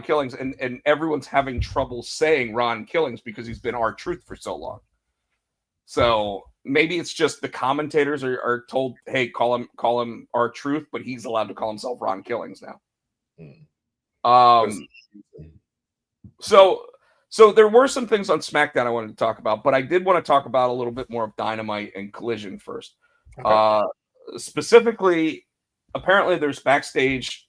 S3: Killings, and everyone's having trouble saying Ron Killings because he's been R-Truth for so long. So maybe it's just the commentators are told, "Hey, call him R-Truth," but he's allowed to call himself Ron Killings now. So there were some things on SmackDown I wanted to talk about, but I did want to talk about a little bit more of Dynamite and Collision first. Okay. Specifically, apparently there's backstage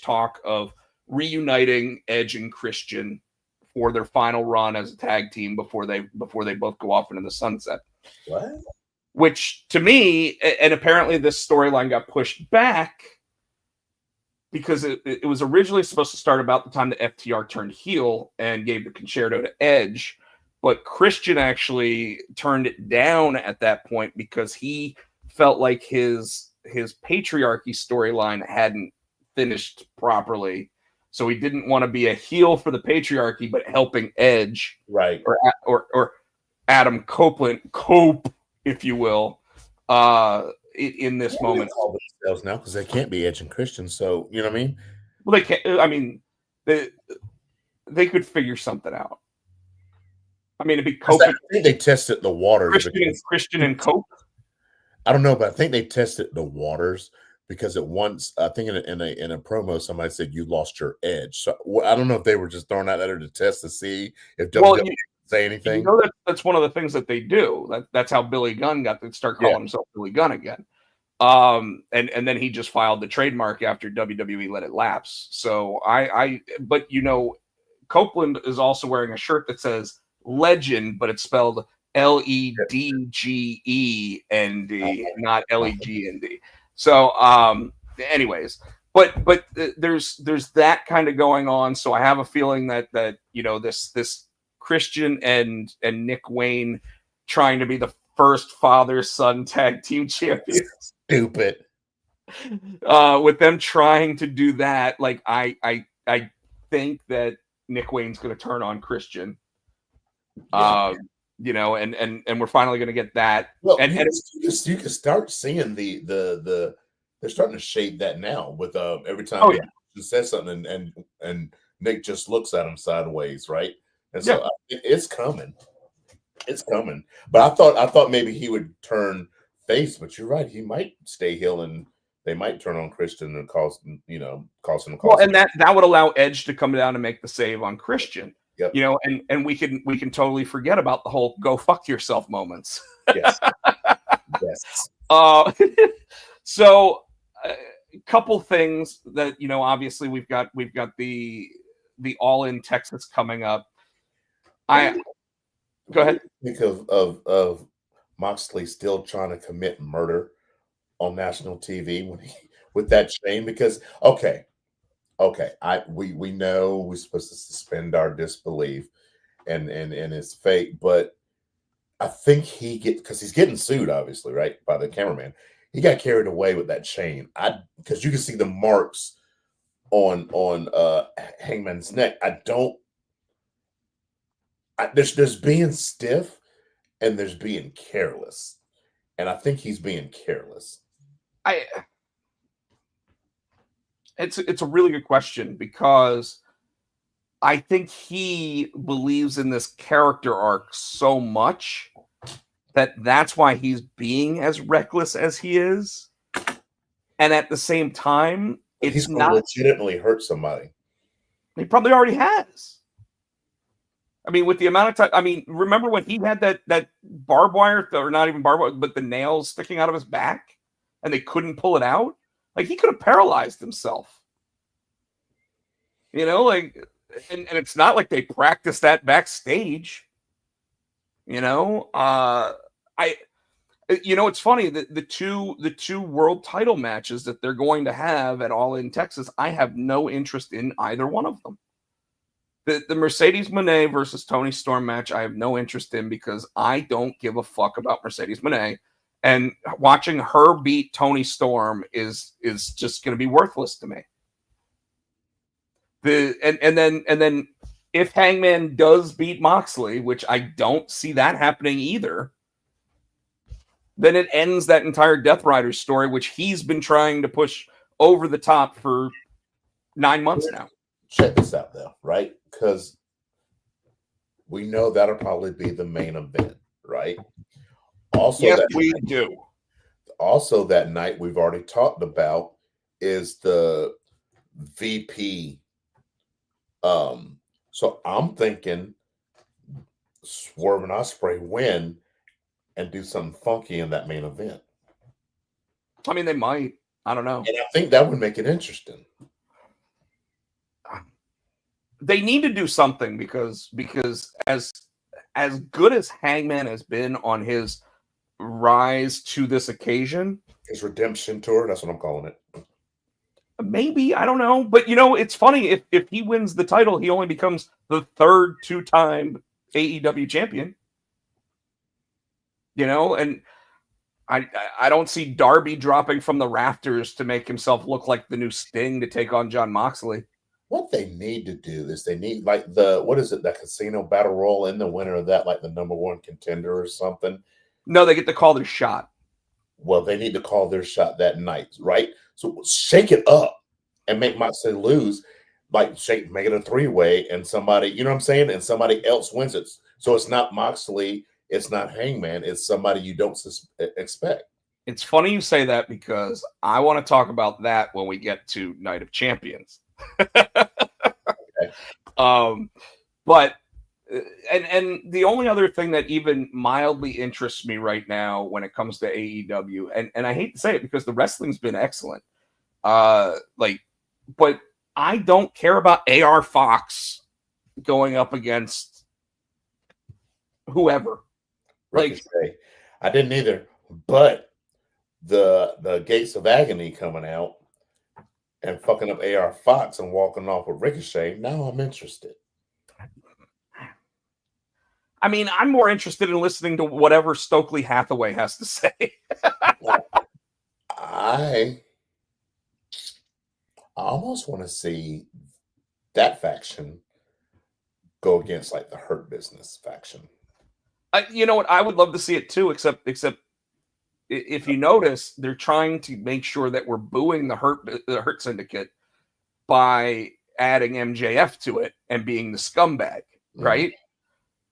S3: talk of reuniting Edge and Christian for their final run as a tag team before they both go off into the sunset.
S4: What?
S3: Which to me, and apparently this storyline got pushed back because it was originally supposed to start about the time that FTR turned heel and gave the concerto to Edge, but Christian actually turned it down at that point because he felt like his patriarchy storyline hadn't finished properly. So he didn't want to be a heel for the patriarchy, but helping Edge,
S4: right?
S3: Or Adam Copeland, if you will, in this moment.
S4: They call themselves now because they can't be Edge and Christian. So you know what I mean?
S3: Well, they can't. I mean, they could figure something out. I mean, it'd be Cope.
S4: I think they tested the waters.
S3: Christian and Cope.
S4: I don't know, but I think they tested the waters. Because at once, I think in a promo, somebody said you lost your edge. So I don't know if they were just throwing that at her to test to see if WWE say anything.
S3: You know that's one of the things that they do. That's how Billy Gunn got to start calling himself Billy Gunn again. And then he just filed the trademark after WWE let it lapse. So but Copeland is also wearing a shirt that says Legend, but it's spelled Legende, not Legend. So, anyways, but there's that kind of going on. So I have a feeling that this Christian and Nick Wayne trying to be the first father-son tag team champions.
S4: Stupid.
S3: With them trying to do that, like I think that Nick Wayne's going to turn on Christian. And we're finally going to get that.
S4: Well,
S3: and
S4: you can start seeing the they're starting to shape that now with every time he says something and Nick just looks at him sideways, right? And so it's coming. It's coming. But I thought maybe he would turn face, but you're right, he might stay heel and they might turn on Christian and cause him.
S3: Well, and that would allow Edge to come down and make the save on Christian.
S4: Yep.
S3: And we can totally forget about the whole "go fuck yourself" moments.
S4: Yes. Yes.
S3: So a couple things that obviously we've got the All In Texas coming up. Go ahead.
S4: Think of Moxley still trying to commit murder on national TV with that chain, because we know we're supposed to suspend our disbelief and it's fake, but I think because he's getting sued, obviously, right, by the cameraman. He got carried away with that chain. Because you can see the marks on Hangman's neck. There's being stiff and there's being careless, and I think he's being careless.
S3: It's a really good question, because I think he believes in this character arc so much that's why he's being as reckless as he is. And at the same time,
S4: he's not legitimately hurt somebody.
S3: He probably already has. I mean, with the amount of time, remember when he had that barbed wire, or not even barbed wire, but the nails sticking out of his back and they couldn't pull it out? Like, he could have paralyzed himself. And it's not like they practiced that backstage. It's funny that the two world title matches that they're going to have at All In Texas, I have no interest in either one of them. The Mercedes Moné versus Toni Storm match, I have no interest in, because I don't give a fuck about Mercedes Moné, and watching her beat Toni Storm is just going to be worthless to me. And then if Hangman does beat Moxley, which I don't see that happening either, then it ends that entire Death Riders story, which he's been trying to push over the top for 9 months now.
S4: Check this out, though, right? Because we know that'll probably be the main event, right? Also,
S3: yes, we do.
S4: Also, that night we've already talked about is the VP. So I'm thinking Swerve and Ospreay win and do something funky in that main event.
S3: They might. I don't know.
S4: And I think that would make it interesting.
S3: They need to do something, because as good as Hangman has been on his rise to this occasion,
S4: his redemption tour, that's what I'm calling it.
S3: Maybe, I don't know. But it's funny, if he wins the title, he only becomes the third 2-time AEW champion. And I don't see Darby dropping from the rafters to make himself look like the new Sting to take on Jon Moxley.
S4: What they need to do is they need, like, that casino battle royal, in the winner of that, like the number one contender or something.
S3: No, they get to call their shot.
S4: Well, they need to call their shot that night, right? So shake it up and make Moxley lose. Like, make it a 3-way, and somebody, you know what I'm saying? And somebody else wins it. So it's not Moxley, it's not Hangman, it's somebody you don't expect.
S3: It's funny you say that, because I want to talk about that when we get to Night of Champions.
S4: Okay.
S3: But and the only other thing that even mildly interests me right now when it comes to AEW, and I hate to say it because the wrestling's been excellent, but I don't care about AR Fox going up against whoever. Like,
S4: Ricochet. I didn't either, but the Gates of Agony coming out and fucking up AR Fox and walking off with Ricochet. Now I'm interested.
S3: I mean, I'm more interested in listening to whatever Stokely Hathaway has to say.
S4: I almost want to see that faction go against like the Hurt Business faction.
S3: You know what? I would love to see it too, except if you notice, they're trying to make sure that we're booing the Hurt Syndicate by adding MJF to it and being the scumbag, right?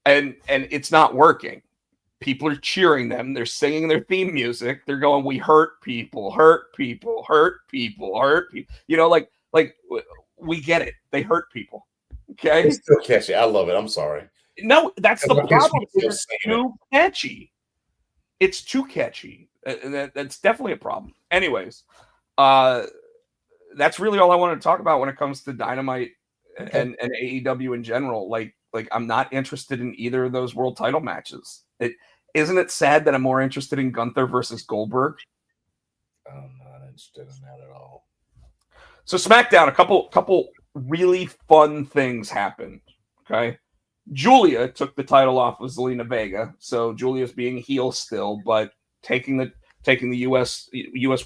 S3: And it's not working. People are cheering them. They're singing their theme music. They're going, "We hurt people, hurt people, hurt people, hurt people." You know, like we get it. They hurt people. Okay,
S4: It's still catchy. I love it. I'm sorry.
S3: No, that's the problem. It's
S4: saying
S3: too catchy. It's too catchy. That's definitely a problem. Anyways, that's really all I wanted to talk about when it comes to Dynamite and AEW in general. Like I'm not interested in either of those world title matches. Isn't it sad that I'm more interested in Gunther versus Goldberg?
S4: I'm not interested in that at all.
S3: So SmackDown, a couple really fun things happened. Okay. Julia took the title off of Zelina Vega, so Julia's being heel still, but taking the US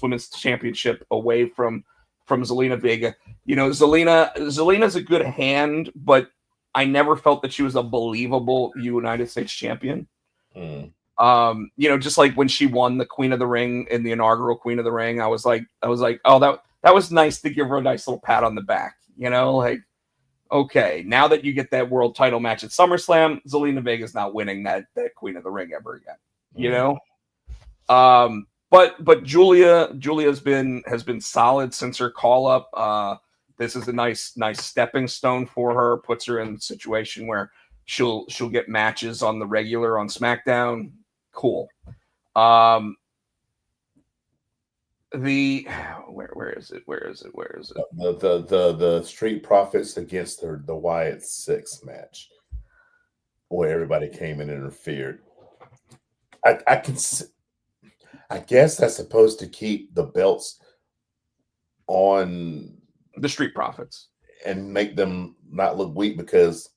S3: Women's Championship away from Zelina Vega. You know, Zelina's a good hand, but I never felt that she was a believable United States champion. You know, just like when she won the Queen of the Ring in the inaugural Queen of the Ring, I was like, oh, that was nice to give her a nice little pat on the back. You know, like, okay, now that you get that world title match at SummerSlam, Zelina Vega's not winning that Queen of the Ring ever again. You know? But Julia's been solid since her call up. This is a nice stepping stone for her, puts her in a situation where she'll get matches on the regular on SmackDown. Cool. Where is it?
S4: The Street Profits against the Wyatt 6 match where everybody came in and interfered. I guess that's supposed to keep the belts on
S3: the Street Profits
S4: and make them not look weak, because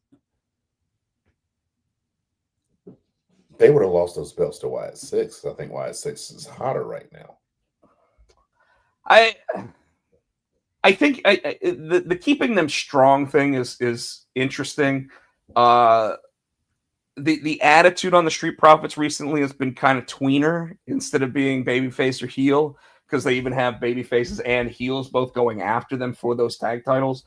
S4: they would have lost those belts to Wyatt 6. I think Wyatt 6 is hotter right now.
S3: I think the keeping them strong thing is interesting. The attitude on the Street Profits recently has been kind of tweener instead of being babyface or heel, because they even have babyfaces and heels both going after them for those tag titles.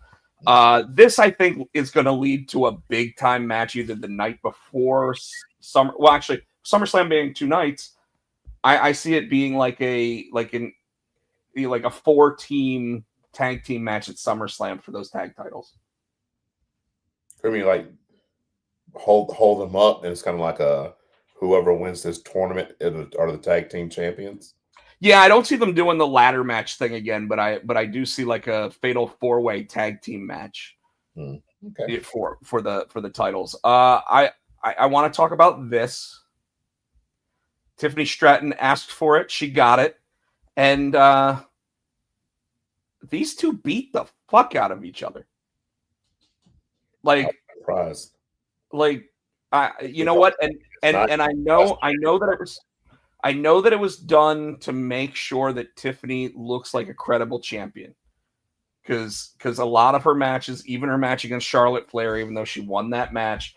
S3: This, I think, is going to lead to a big time match either the night before SummerSlam being 2 nights. I see it being like a 4-team tag team match at SummerSlam for those tag titles.
S4: I mean, like hold them up, and it's kind of like a whoever wins this tournament are the tag team champions.
S3: Yeah, I don't see them doing the ladder match thing again, but I do see like a fatal 4-way tag team match.
S4: Okay.
S3: For the titles. I want to talk about this. Tiffany Stratton asked for it. She got it. And these two beat the fuck out of each other. Like,
S4: I'm surprised.
S3: Like, you know what? And I know that it was done to make sure that Tiffany looks like a credible champion. Because a lot of her matches, even her match against Charlotte Flair, even though she won that match,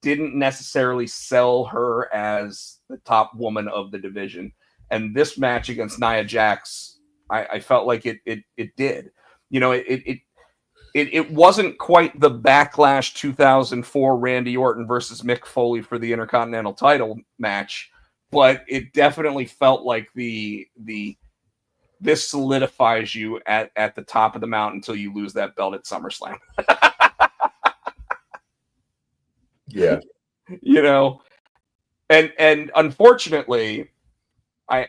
S3: didn't necessarily sell her as the top woman of the division. And this match against Nia Jax, I felt like it did. You know, it wasn't quite the Backlash 2004 Randy Orton versus Mick Foley for the Intercontinental title match, but it definitely felt like this solidifies you at the top of the mountain until you lose that belt at SummerSlam.
S4: Yeah.
S3: You know, and unfortunately, I'll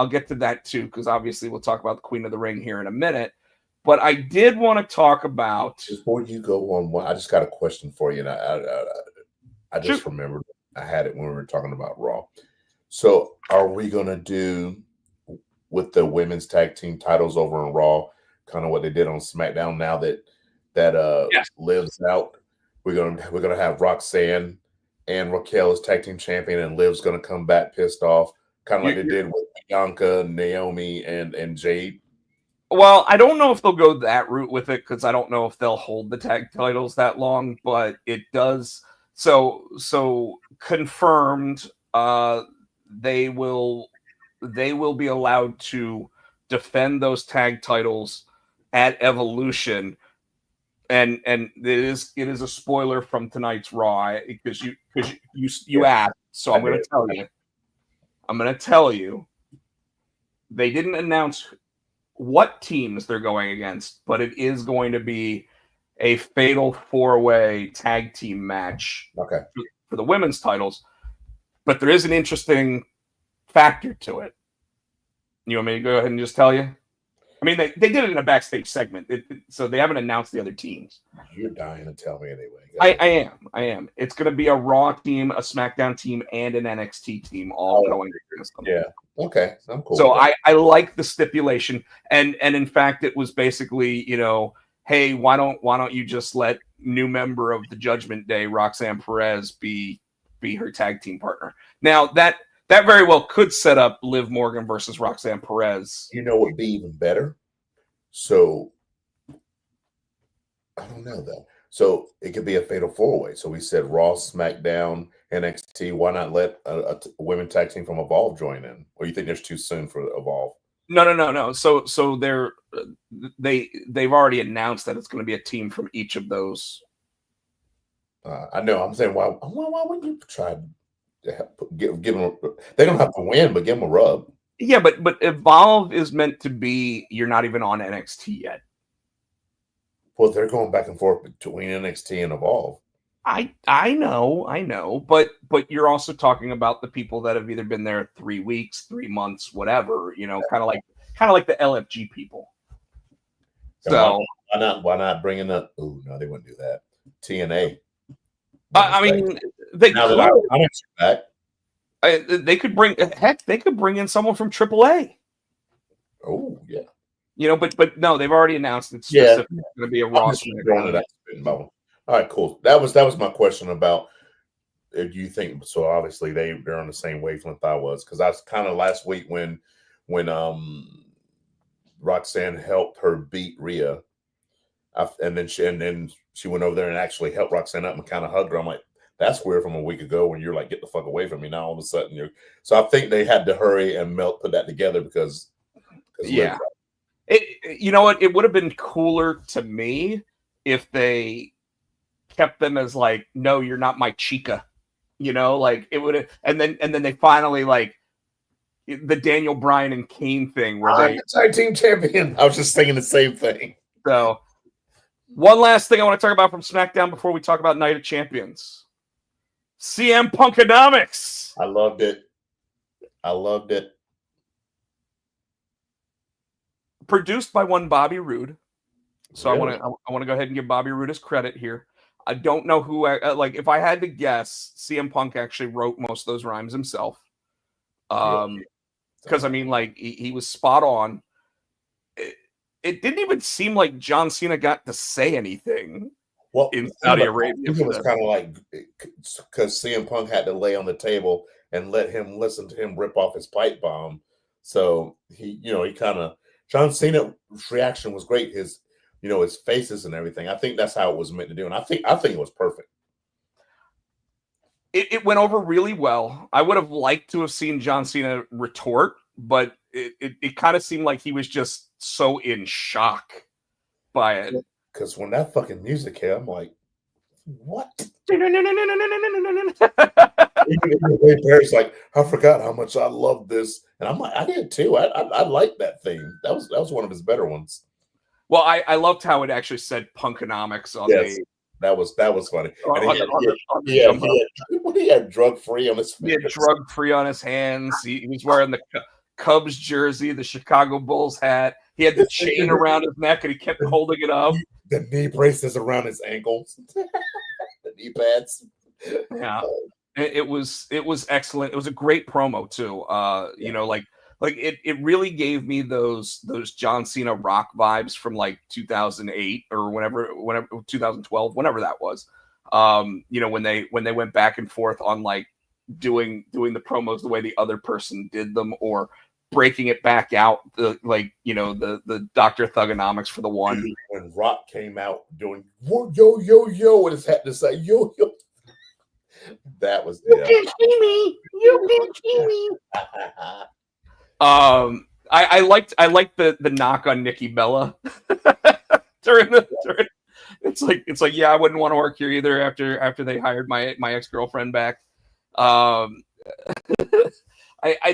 S3: get to that too, because obviously we'll talk about the Queen of the Ring here in a minute. But I did want to talk about,
S4: before you go on. I just got a question for you. And I just remembered I had it when we were talking about Raw. So are we gonna do with the women's tag team titles over in Raw, kind of what they did on SmackDown now that
S3: Yes.
S4: Liv's out? We're gonna have Roxanne and Raquel as tag team champion, and Liv's gonna come back pissed off, kind of like they did with Bianca, Naomi, and Jade.
S3: Well, I don't know if they'll go that route with it because I don't know if they'll hold the tag titles that long, but it does. So confirmed. They will be allowed to defend those tag titles at Evolution, and it is a spoiler from tonight's Raw because you asked, so I'm going to tell you. They didn't announce what teams they're going against, but it is going to be a fatal 4-way tag team match for the women's titles. But there is an interesting factor to it. You want me to go ahead and just tell you? I mean, they did it in a backstage segment, so they haven't announced the other teams.
S4: You're dying to tell me anyway.
S3: I am. It's going to be a Raw team, a SmackDown team, and an NXT team all going against them.
S4: Yeah. Okay. I'm cool.
S3: So I like the stipulation, and in fact, it was basically, hey, why don't you just let new member of the Judgment Day, Roxanne Perez, be her tag team partner? Now that very well could set up Liv Morgan versus Roxanne Perez.
S4: You know what would be even better? So I don't know though. So it could be a fatal 4-way. So we said Raw, SmackDown, NXT. Why not let a women tag team from Evolve join in? Or you think there's too soon for Evolve?
S3: No. So they've already announced that it's going to be a team from each of those.
S4: I know. I'm saying why wouldn't you try to give them? They don't have to win, but give them a rub.
S3: Yeah, but Evolve is meant to be. You're not even on NXT yet.
S4: Well, they're going back and forth between NXT and Evolve.
S3: I know, but you're also talking about the people that have either been there 3 weeks, 3 months, whatever. Kind of like the LFG people. So
S4: why not bringing up? Oh no, they wouldn't do that. TNA.
S3: I mean, they
S4: now
S3: could.
S4: That I'm back.
S3: They could bring in someone from AAA.
S4: Oh yeah.
S3: But no, they've already announced it's specifically going to be a roster.
S4: All right, cool. That was my question about. Do you think so? Obviously, they're on the same wavelength I was, because I was kind of last week when Roxanne helped her beat Rhea, and then she went over there and actually helped Roxanne up and kind of hugged her. I'm like, that's weird from a week ago when you're like, get the fuck away from me. Now all of a sudden you're. So I think they had to hurry and put that together because
S3: yeah. You know what? It would have been cooler to me if they kept them as like, no, you're not my chica. Like it would have, and then they finally like the Daniel Bryan and Kane thing where
S4: I'm the tag team champion. I was just thinking the same thing.
S3: So one last thing I want to talk about from SmackDown before we talk about Night of Champions. CM Punkonomics.
S4: I loved it.
S3: Produced by one Bobby Roode. So
S4: Really?
S3: I want to go ahead and give Bobby Roode his credit here. I don't know who, if I had to guess, CM Punk actually wrote most of those rhymes himself. Because I mean, like he was spot on. It didn't even seem like John Cena got to say anything.
S4: Well,
S3: in Saudi Arabia,
S4: it was kind of like because CM Punk had to lay on the table and let him listen to him rip off his pipe bomb. So he kind of John Cena's reaction was great. His faces and everything. I think that's how it was meant to do, and I think it was perfect.
S3: It went over really well. I would have liked to have seen John Cena retort, but it kind of seemed like he was just so in shock by it.
S4: Because when that fucking music hit, I'm like, what? There's like, I forgot how much I love this. And I'm like, I did too. I like that theme. That was one of his better ones.
S3: Well, I loved how it actually said Punkonomics on the.
S4: That was funny. He had drug free on his.
S3: He had drug free on his hands. He was wearing the Cubs jersey, the Chicago Bulls hat. He had the chain around his neck, and he kept holding it up.
S4: The knee braces around his ankles. The knee pads.
S3: Yeah. It was excellent. It was a great promo too. You know, like it really gave me those John Cena Rock vibes from like 2008 or whenever 2012, whenever that was. You know, when they went back and forth on like doing the promos the way the other person did them, or breaking it back out, the like, you know, the Dr. Thugonomics for the one.
S4: When Rock came out doing yo yo yo and his hat to say yo yo, that was
S3: You can see me. You can see me. I liked the knock on Nikki Bella during it's like yeah, I wouldn't want to work here either after they hired my ex-girlfriend back. I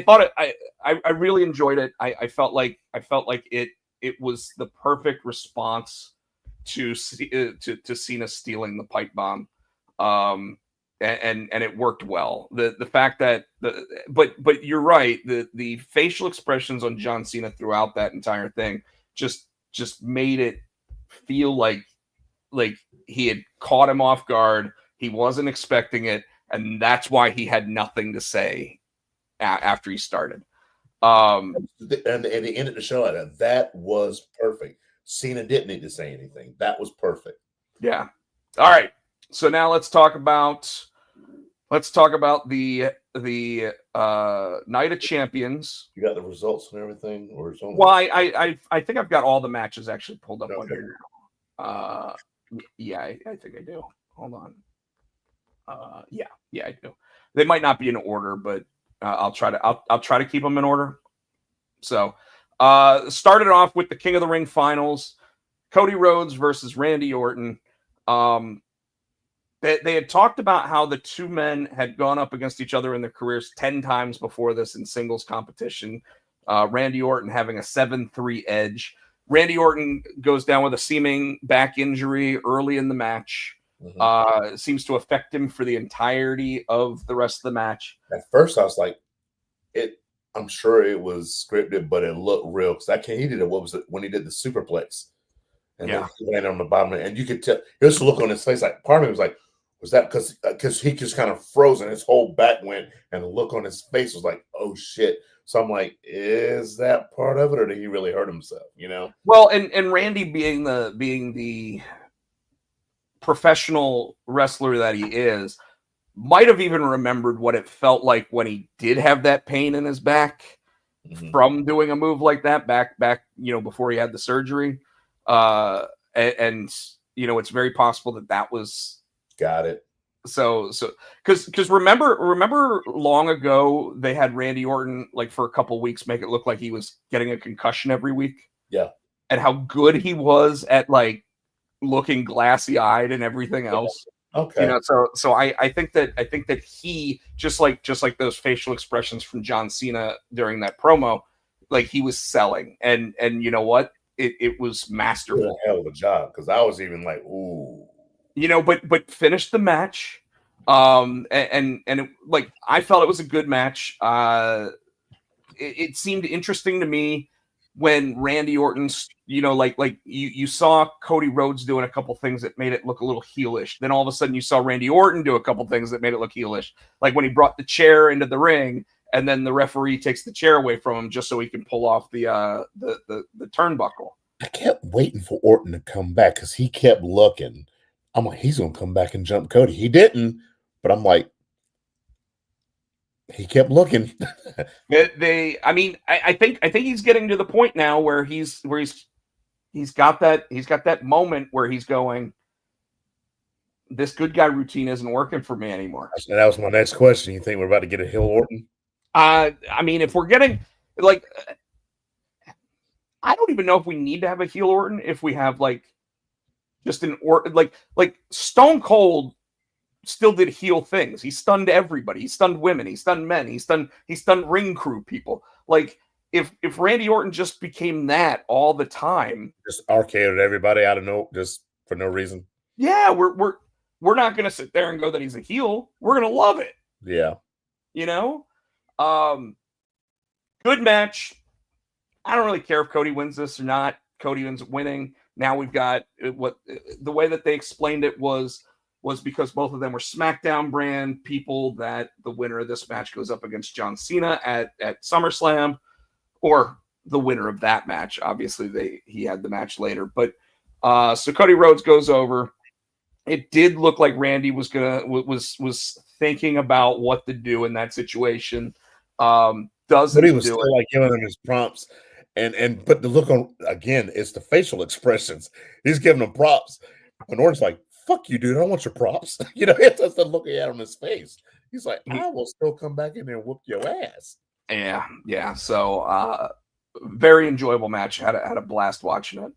S3: thought I really enjoyed it. I felt like it was the perfect response to Cena stealing the pipe bomb. And it worked well. The fact that but you're right, the facial expressions on John Cena throughout that entire thing just made it feel like he had caught him off guard. He wasn't expecting it, and that's why he had nothing to say after he started.
S4: And they ended the show at it. That was perfect. Cena didn't need to say anything. That was perfect.
S3: Yeah. All right. So now let's talk about the Night of Champions.
S4: You got the results and everything, or something?
S3: Well, I think I've got all the matches actually pulled up on here now. Yeah, I think I do. Hold on. Yeah, I do. They might not be in order, but I'll try to keep them in order. So, started off with the King of the Ring finals, Cody Rhodes versus Randy Orton. They had talked about how the two men had gone up against each other in their careers 10 times before this in singles competition. Randy Orton having a 7-3 edge. Randy Orton goes down with a seeming back injury early in the match. Mm-hmm. Seems to affect him for the entirety of the rest of the match.
S4: At first, I was like, I'm sure it was scripted, but it looked real because he did it. What was it when he did the superplex? And then he landed on the bottom, and you could tell. There's a look on his face. Like part of me was like, was that because he just kind of froze and his whole back went, and the look on his face was like, oh shit. So I'm like, is that part of it, or did he really hurt himself? You know?
S3: Well, and Randy being the professional wrestler that he is, might have even remembered what it felt like when he did have that pain in his back from doing a move like that back, you know, before he had the surgery. And you know, it's very possible that was
S4: got it.
S3: So because remember long ago they had Randy Orton like for a couple weeks make it look like he was getting a concussion every week.
S4: Yeah.
S3: And how good he was at like looking glassy eyed and everything else.
S4: Okay.
S3: You know, so I think that he just like those facial expressions from John Cena during that promo, like he was selling, and you know what, it was masterful.
S4: A hell of a job, because I was even like, ooh,
S3: you know, but finished the match, and it, like I felt it was a good match. It seemed interesting to me when Randy Orton's, you know, like you saw Cody Rhodes doing a couple things that made it look a little heelish. Then all of a sudden you saw Randy Orton do a couple things that made it look heelish. Like when he brought the chair into the ring and then the referee takes the chair away from him just so he can pull off the turnbuckle.
S4: I kept waiting for Orton to come back because he kept looking. I'm like, he's going to come back and jump Cody. He didn't, but I'm like, he kept looking.
S3: I think he's getting to the point now where he's got that moment where he's going, this good guy routine isn't working for me anymore.
S4: That was my next question. You think we're about to get a heel Orton?
S3: I mean, if we're getting like, I don't even know if we need to have a heel Orton if we have like just an Orton, like Stone Cold still did heel things. He stunned everybody. He stunned women. He stunned men. He stunned ring crew people. Like if Randy Orton just became that all the time,
S4: just RKO'd everybody out of just for no reason.
S3: Yeah, we're not gonna sit there and go that he's a heel. We're gonna love it.
S4: Yeah,
S3: you know. Good match. I don't really care if Cody wins this or not. Cody ends up winning. Now we've got the way that they explained it was was because both of them were SmackDown brand people that the winner of this match goes up against John Cena at SummerSlam, or the winner of that match. Obviously, he had the match later. But so Cody Rhodes goes over. It did look like Randy was thinking about what to do in that situation. But
S4: he was still like giving him his prompts. But the look on, again, it's the facial expressions. He's giving them props. And Orton's like, fuck you, dude. I don't want your props. It's just the look he had on his face. He's like, I will still come back in there and whoop your ass.
S3: Yeah. So very enjoyable match. Had a blast watching it.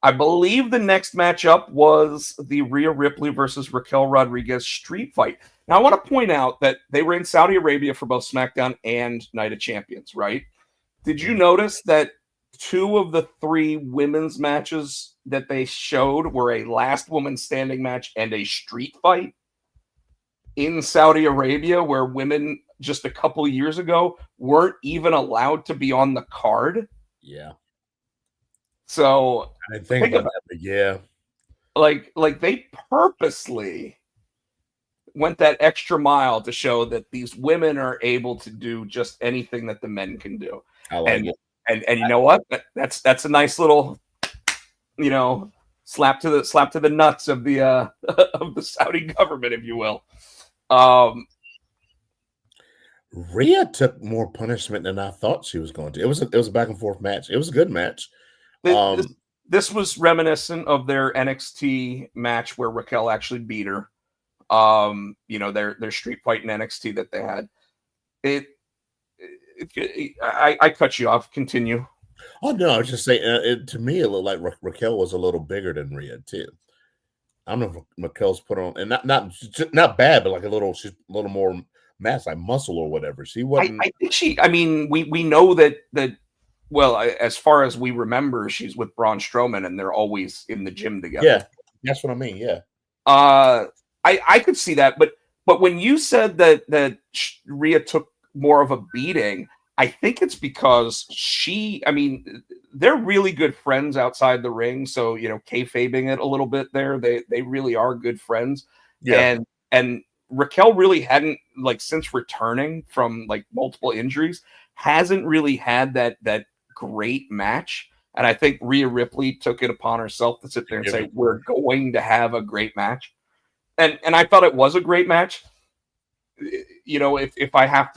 S3: I believe the next matchup was the Rhea Ripley versus Raquel Rodriguez street fight. Now, I want to point out that they were in Saudi Arabia for both SmackDown and Night of Champions, right? Did you notice that 2 of the 3 women's matches that they showed were a last woman standing match and a street fight in Saudi Arabia, where women just a couple years ago weren't even allowed to be on the card?
S4: Yeah.
S3: So
S4: I think about that, but yeah.
S3: Like they purposely went that extra mile to show that these women are able to do just anything that the men can do.
S4: I like it.
S3: And you know what? That's a nice little, slap to the nuts of the of the Saudi government, if you will.
S4: Rhea took more punishment than I thought she was going to. It was a back and forth match. It was a good match.
S3: This was reminiscent of their NXT match where Raquel actually beat her. Their street fight in NXT that they had. I cut you off. Continue.
S4: Oh no, I was just saying. To me, it looked like Raquel was a little bigger than Rhea too. I don't know if Raquel's put on, and not bad, but she's a little more mass, like muscle or whatever. She wasn't.
S3: I think she. I mean, we know that. Well, as far as we remember, she's with Braun Strowman, and they're always in the gym together.
S4: Yeah, that's what I mean. Yeah.
S3: I could see that, but when you said that Rhea took more of a beating, I think it's because they're really good friends outside the ring. So, kayfabing it a little bit there. They really are good friends. Yeah. And Raquel really hadn't, since returning from multiple injuries, hasn't really had that great match. And I think Rhea Ripley took it upon herself to sit there and say, we're going to have a great match. And I thought it was a great match. If I have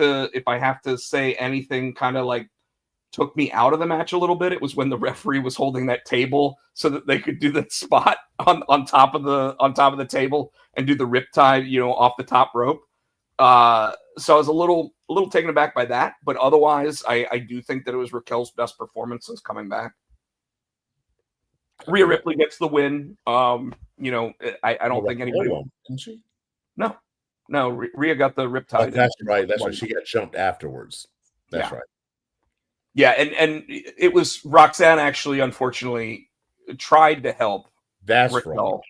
S3: to say anything kind of took me out of the match a little bit, it was when the referee was holding that table so that they could do that spot on top of the table and do the riptide, off the top rope. So I was a little taken aback by that, but otherwise I do think that it was Raquel's best performance since coming back. Rhea Ripley gets the win. I don't think anybody
S4: won, didn't she?
S3: No, Rhea got the riptide.
S4: Oh, that's right. That's right. She got jumped afterwards. That's right.
S3: Yeah, and it was Roxanne actually, unfortunately, tried to help.
S4: That's
S3: Raquel,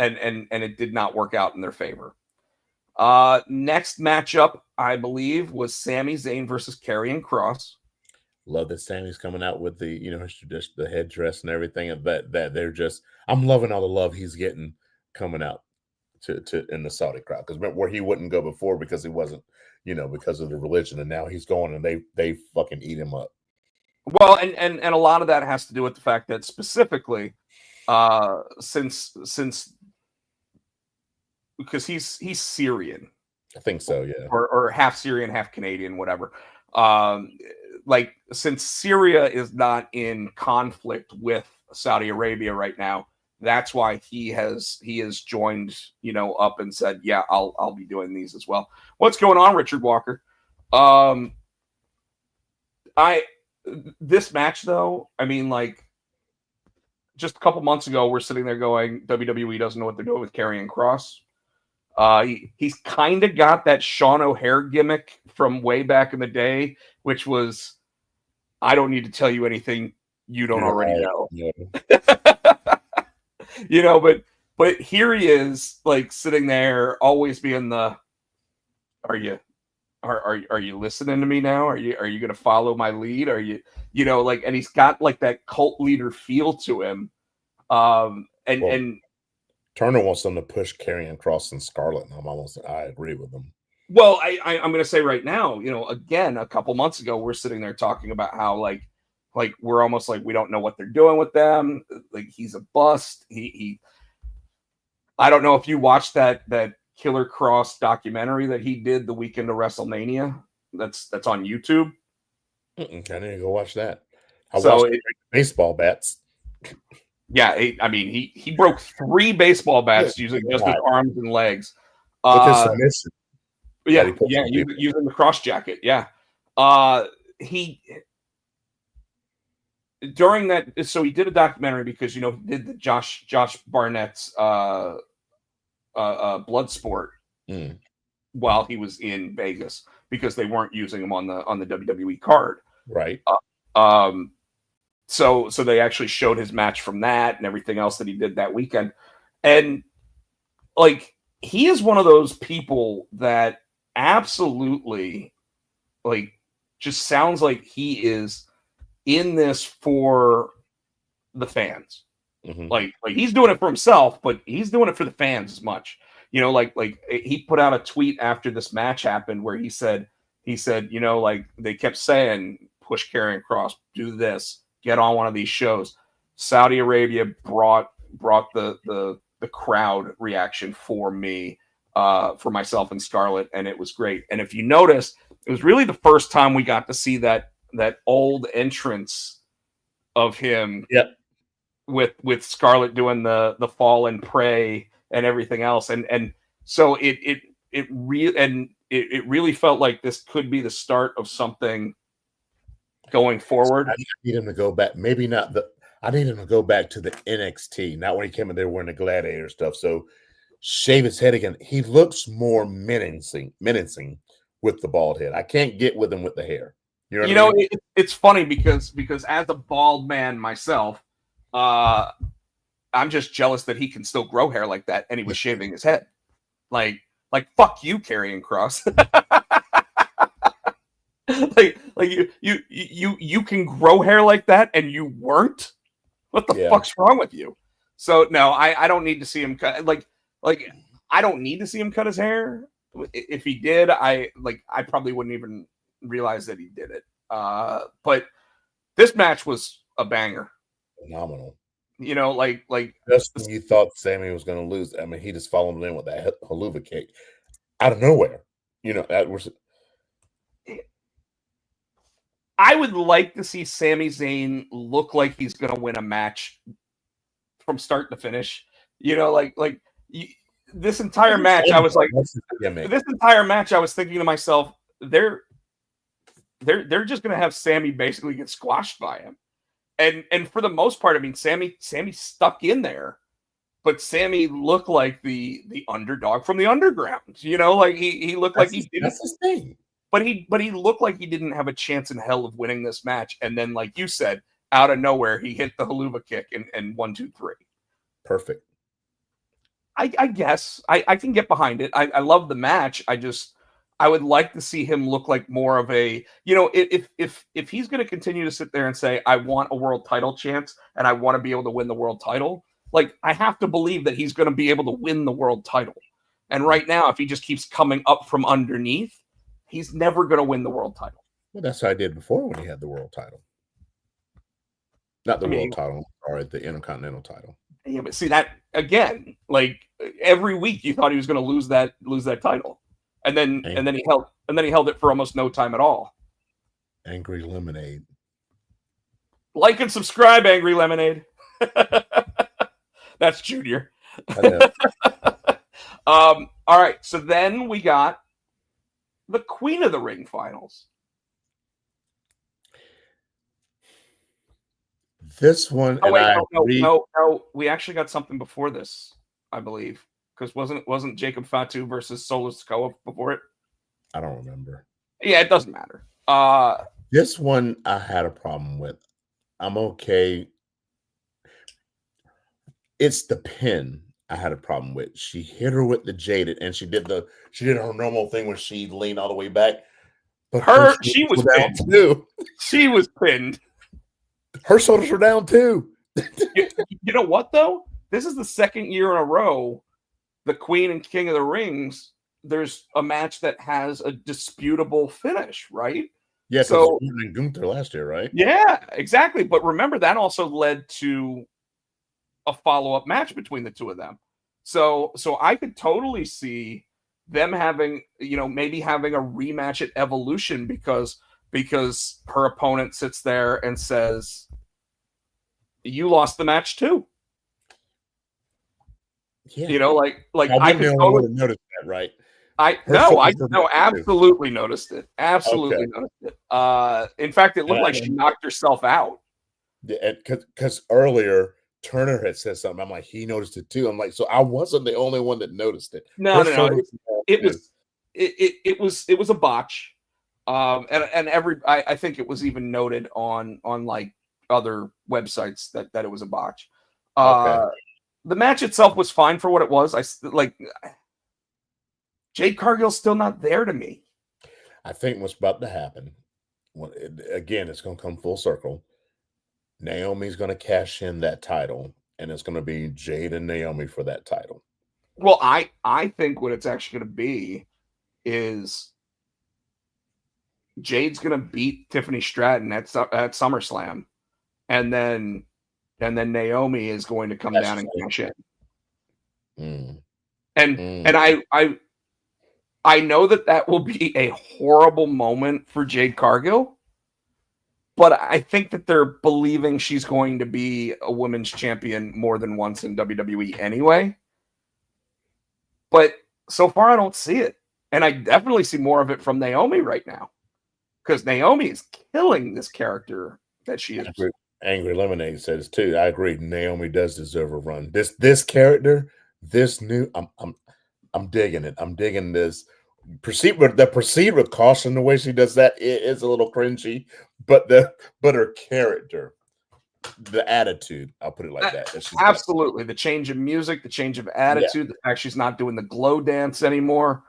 S4: right.
S3: And it did not work out in their favor. Next matchup, I believe, was Sami Zayn versus Karrion Kross.
S4: Love that Sammy's coming out with the the headdress and everything, and that they're just. I'm loving all the love he's getting coming out to in the Saudi crowd, because remember where he wouldn't go before because he wasn't, because of the religion, and now he's going and they fucking eat him up.
S3: Well, and a lot of that has to do with the fact that specifically, since because he's Syrian.
S4: I think so, yeah.
S3: Or half Syrian, half Canadian, whatever. Since Syria is not in conflict with Saudi Arabia right now, that's why he has joined, up and said, yeah, I'll be doing these as well. What's going on, Richard Walker? This match though, just a couple months ago, we're sitting there going, WWE doesn't know what they're doing with Karrion Kross. He's kind of got that Sean O'Hare gimmick from way back in the day, which was, I don't need to tell you anything you don't already know.
S4: Yeah.
S3: But here he is, sitting there, always being the, are you listening to me now? Are you going to follow my lead? Are you, and he's got that cult leader feel to him. And
S4: Turner wants them to push Karrion Kross and Scarlett, and I agree with them.
S3: Well, I'm going to say right now, again, a couple months ago, we're sitting there talking about how like we're almost like we don't know what they're doing with them. Like he's a bust. I don't know if you watched that Killer Cross documentary that he did the weekend of WrestleMania. That's on YouTube.
S4: I need to go watch that. I
S3: So
S4: watched baseball bats.
S3: Yeah, he broke 3 baseball bats using just his arms and legs.
S4: With his submission.
S3: Using the cross jacket. Yeah. He during that, so he did a documentary because he did the Josh Barnett's blood sport while he was in Vegas because they weren't using him on the WWE card.
S4: Right.
S3: So they actually showed his match from that and everything else that he did that weekend. And like he is one of those people that absolutely like just sounds like he is in this for the fans.
S4: Mm-hmm.
S3: Like he's doing it for himself, but he's doing it for the fans as much. Like he put out a tweet after this match happened where he said, like they kept saying, push Karrion Kross, do this, get on one of these shows. Saudi Arabia brought the crowd reaction for me, for myself and Scarlett, and it was great. And if you notice, it was really the first time we got to see that old entrance of him.
S4: Yep.
S3: With Scarlett doing the fall and pray and everything else, and so it really felt like this could be the start of something going forward.
S4: I need him to go back. Maybe not I need him to go back to the NXT, not when he came in there wearing the gladiator stuff. So shave his head again. He looks more menacing with the bald head. I can't get with him with the hair. You know what I mean?
S3: It's funny because as a bald man myself, I'm just jealous that he can still grow hair like that, and he was shaving his head. Like fuck you, Karrion Kross. like you can grow hair like that, and you weren't. What the fuck's wrong with you? So no, I don't need to see him cut. Like I don't need to see him cut his hair. If he did, I probably wouldn't even realize that he did it. But this match was a banger.
S4: Phenomenal.
S3: Like
S4: just when you thought Sammy was going to lose, I mean, he just followed in with that haluva kick out of nowhere. That was.
S3: I would like to see Sami Zayn look like he's going to win a match from start to finish. This entire match, I was like, this entire match, I was thinking to myself, they're just going to have Sammy basically get squashed by him. And for the most part, I mean, Sammy stuck in there, but Sammy looked like the underdog from the underground. Like he looked like he didn't.
S4: That's his thing.
S3: But he looked like he didn't have a chance in hell of winning this match. And then, like you said, out of nowhere, he hit the haluva kick and 1, 2, 3. Perfect. I guess I can get behind it. I love the match. I would like to see him look like more of a, if he's going to continue to sit there and say, I want a world title chance and I want to be able to win the world title, like I have to believe that he's going to be able to win the world title. And right now, if he just keeps coming up from underneath, he's never going to win the world title.
S4: Well, that's what I did before when he had the world title. Not the world title, or the Intercontinental title.
S3: Yeah, but see that again, like every week you thought he was going to lose that title. And then he held it for almost no time at all.
S4: Angry Lemonade.
S3: Like and subscribe, Angry Lemonade. That's Junior. All right, so then we got the Queen of the Ring finals.
S4: This one.
S3: No. We actually got something before this, I believe. Because wasn't Jacob Fatu versus Solo Sikoa before it?
S4: I don't remember.
S3: Yeah, it doesn't matter.
S4: This one I had a problem with. I'm okay. It's the pin I had a problem with. She hit her with the jaded, and she did her normal thing where she leaned all the way back. But
S3: she was pinned
S4: too.
S3: She was pinned.
S4: Her shoulders were down too.
S3: You know what though? this is the second year in a row, the Queen and King of the Rings, there's a match that has a disputable finish, right?
S4: Yeah, because
S3: So
S4: and Gunther last year, right?
S3: yeah, exactly. But remember, that also led to a follow-up match between the two of them. So I could totally see them having, maybe having a rematch at Evolution because her opponent sits there and says, "You lost the match too."
S4: Yeah.
S3: Like
S4: I
S3: I
S4: wouldn't
S3: could
S4: have
S3: totally.
S4: noticed that, right?
S3: I
S4: Her
S3: no, I
S4: focus was
S3: no,
S4: on that, too.
S3: absolutely noticed it. Absolutely
S4: Okay.
S3: noticed it. In fact, it looked like she knocked herself out.
S4: Because earlier Turner had said something. I'm like, he noticed it too. I'm like, so I wasn't the only one that noticed it.
S3: No,
S4: Her
S3: no, no.
S4: focus
S3: It
S4: is
S3: was it was a botch. And I think it was even noted on like other websites that it was a botch.
S4: okay.
S3: The match itself was fine for what it was. Jade Cargill's still not there to me.
S4: I think what's about to happen, again, it's going to come full circle. Naomi's going to cash in that title, and it's going to be Jade and Naomi for that title.
S3: Well, I think what it's actually going to be is Jade's going to beat Tiffany Stratton at SummerSlam, and then Naomi is going to come down and cash in.
S4: Mm.
S3: And
S4: Mm.
S3: and I know that will be a horrible moment for Jade Cargill, but I think that they're believing she's going to be a women's champion more than once in WWE anyway. But so far, I don't see it. And I definitely see more of it from Naomi right now, because Naomi is killing this character that she is.
S4: Angry Lemonade says too. I agree. Naomi does deserve a run. This character, this new, I'm digging it. I'm digging this. Proceed with caution. The way she does that is a little cringy, but her character, the attitude, I'll put it like that.
S3: Absolutely, the change of music, the change of attitude, the fact she's not doing the glow dance anymore.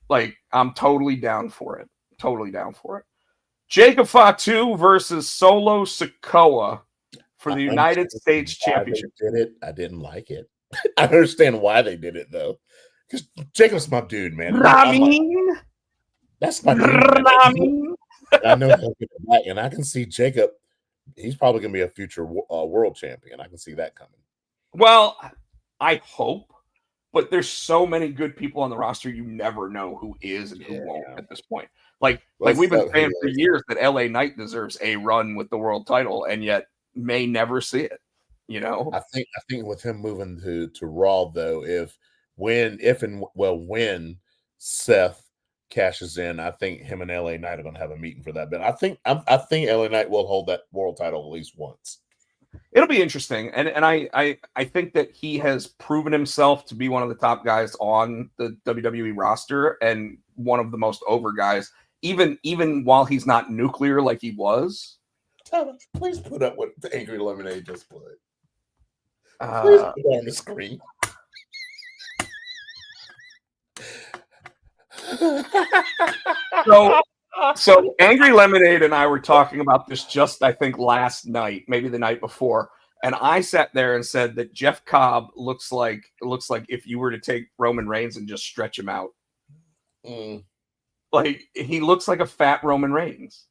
S3: Like, I'm totally down for it. Totally down for it. Jacob Fatu versus Solo Sikoa for the United States Championship.
S4: Did it? I didn't like it. I understand why they did it though, because Jacob's my dude, man. That's my dude. Man. I know he'll get it back, and I can see Jacob. He's probably going to be a future world champion. I can see that coming.
S3: Well, I hope, but there's so many good people on the roster. You never know who is and who won't at this point. Like we've been saying for years that LA Knight deserves a run with the world title, and yet may never see it. I
S4: think with him moving to Raw though, when Seth cashes in, I think him and LA Knight are going to have a meeting for that. But I think LA Knight will hold that world title at least once.
S3: It'll be interesting, and I think that he has proven himself to be one of the top guys on the WWE roster and one of the most over guys, even while he's not nuclear like he was.
S4: Thomas, please put up what the Angry Lemonade just put. Please put it on the screen.
S3: So Angry Lemonade and I were talking about this just, I think, last night, maybe the night before, and I sat there and said that Jeff Cobb looks like if you were to take Roman Reigns and just stretch him out. Like, he looks like a fat Roman Reigns.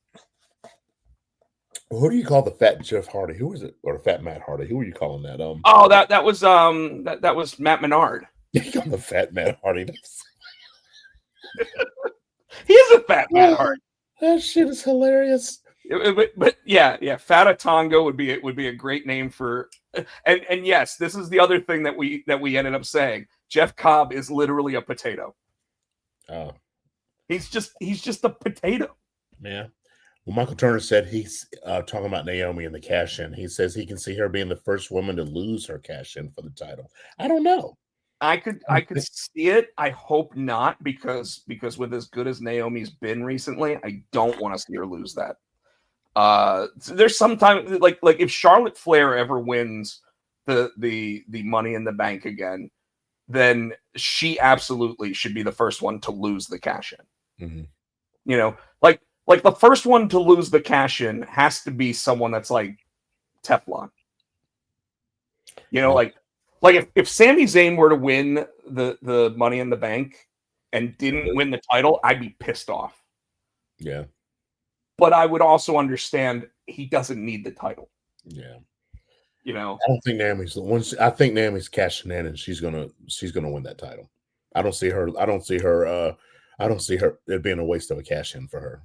S4: Who do you call the fat Jeff Hardy? Who is it? Or the fat Matt Hardy? Who are you calling that?
S3: Oh, that was Matt Menard.
S4: You call the fat Matt Hardy.
S3: He is a fat Matt Hardy.
S4: That shit is hilarious.
S3: But yeah, Fata Tonga would be a great name for. And yes, this is the other thing that we ended up saying. Jeff Cobb is literally a potato.
S4: Oh,
S3: he's just a potato.
S4: Yeah. Well, Michael Turner said he's talking about Naomi and the cash-in. He says he can see her being the first woman to lose her cash-in for the title. I don't know.
S3: I could see it. I hope not, because with as good as Naomi's been recently, I don't want to see her lose that. There's sometimes like if Charlotte Flair ever wins the Money in the Bank again, then she absolutely should be the first one to lose the cash-in.
S4: Mm-hmm.
S3: Like the first one to lose the cash-in has to be someone that's like Teflon. Like if Sami Zayn were to win the Money in the Bank and didn't win the title, I'd be pissed off.
S4: Yeah.
S3: But I would also understand he doesn't need the title.
S4: Yeah.
S3: You know,
S4: I don't think Naomi's the one. I think Naomi's cashing in, and she's gonna win that title. I don't see her. I don't see her it being a waste of a cash in for her.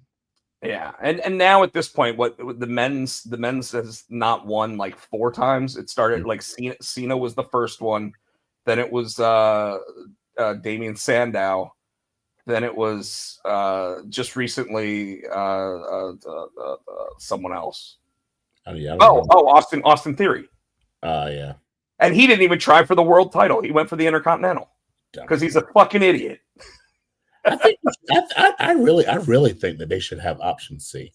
S3: yeah. And now at this point, what the men's has not won like 4 times. It started like Cena was the first one, then it was Damian Sandow, then it was just recently someone else. Austin Theory.
S4: Yeah.
S3: And he didn't even try for the world title. He went for the Intercontinental because he's a fucking idiot.
S4: I really think that they should have option C.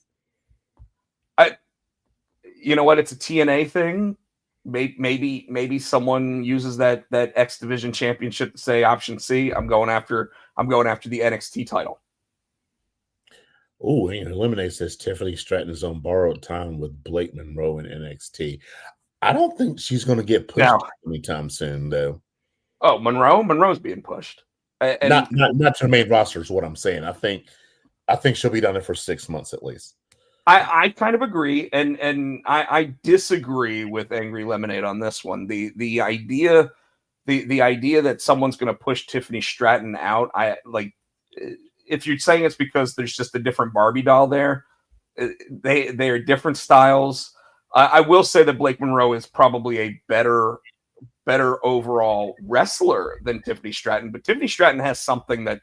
S3: You know what? It's a TNA thing. Maybe someone uses that X Division Championship to say option C. I'm going after the NXT title.
S4: Oh, and Eliminate says Tiffany Stratton is on borrowed time with Blake Monroe in NXT. I don't think she's going to get pushed anytime soon, though.
S3: Oh, Monroe's being pushed. And
S4: not to the main roster is what I'm saying. I think she'll be down there for 6 months at least.
S3: I kind of agree, and I disagree with Angry Lemonade on this one. The idea that someone's going to push Tiffany Stratton out, I like. If you're saying it's because there's just a different Barbie doll there, they are different styles. I will say that Blake Monroe is probably a better overall wrestler than Tiffany Stratton, but Tiffany Stratton has something that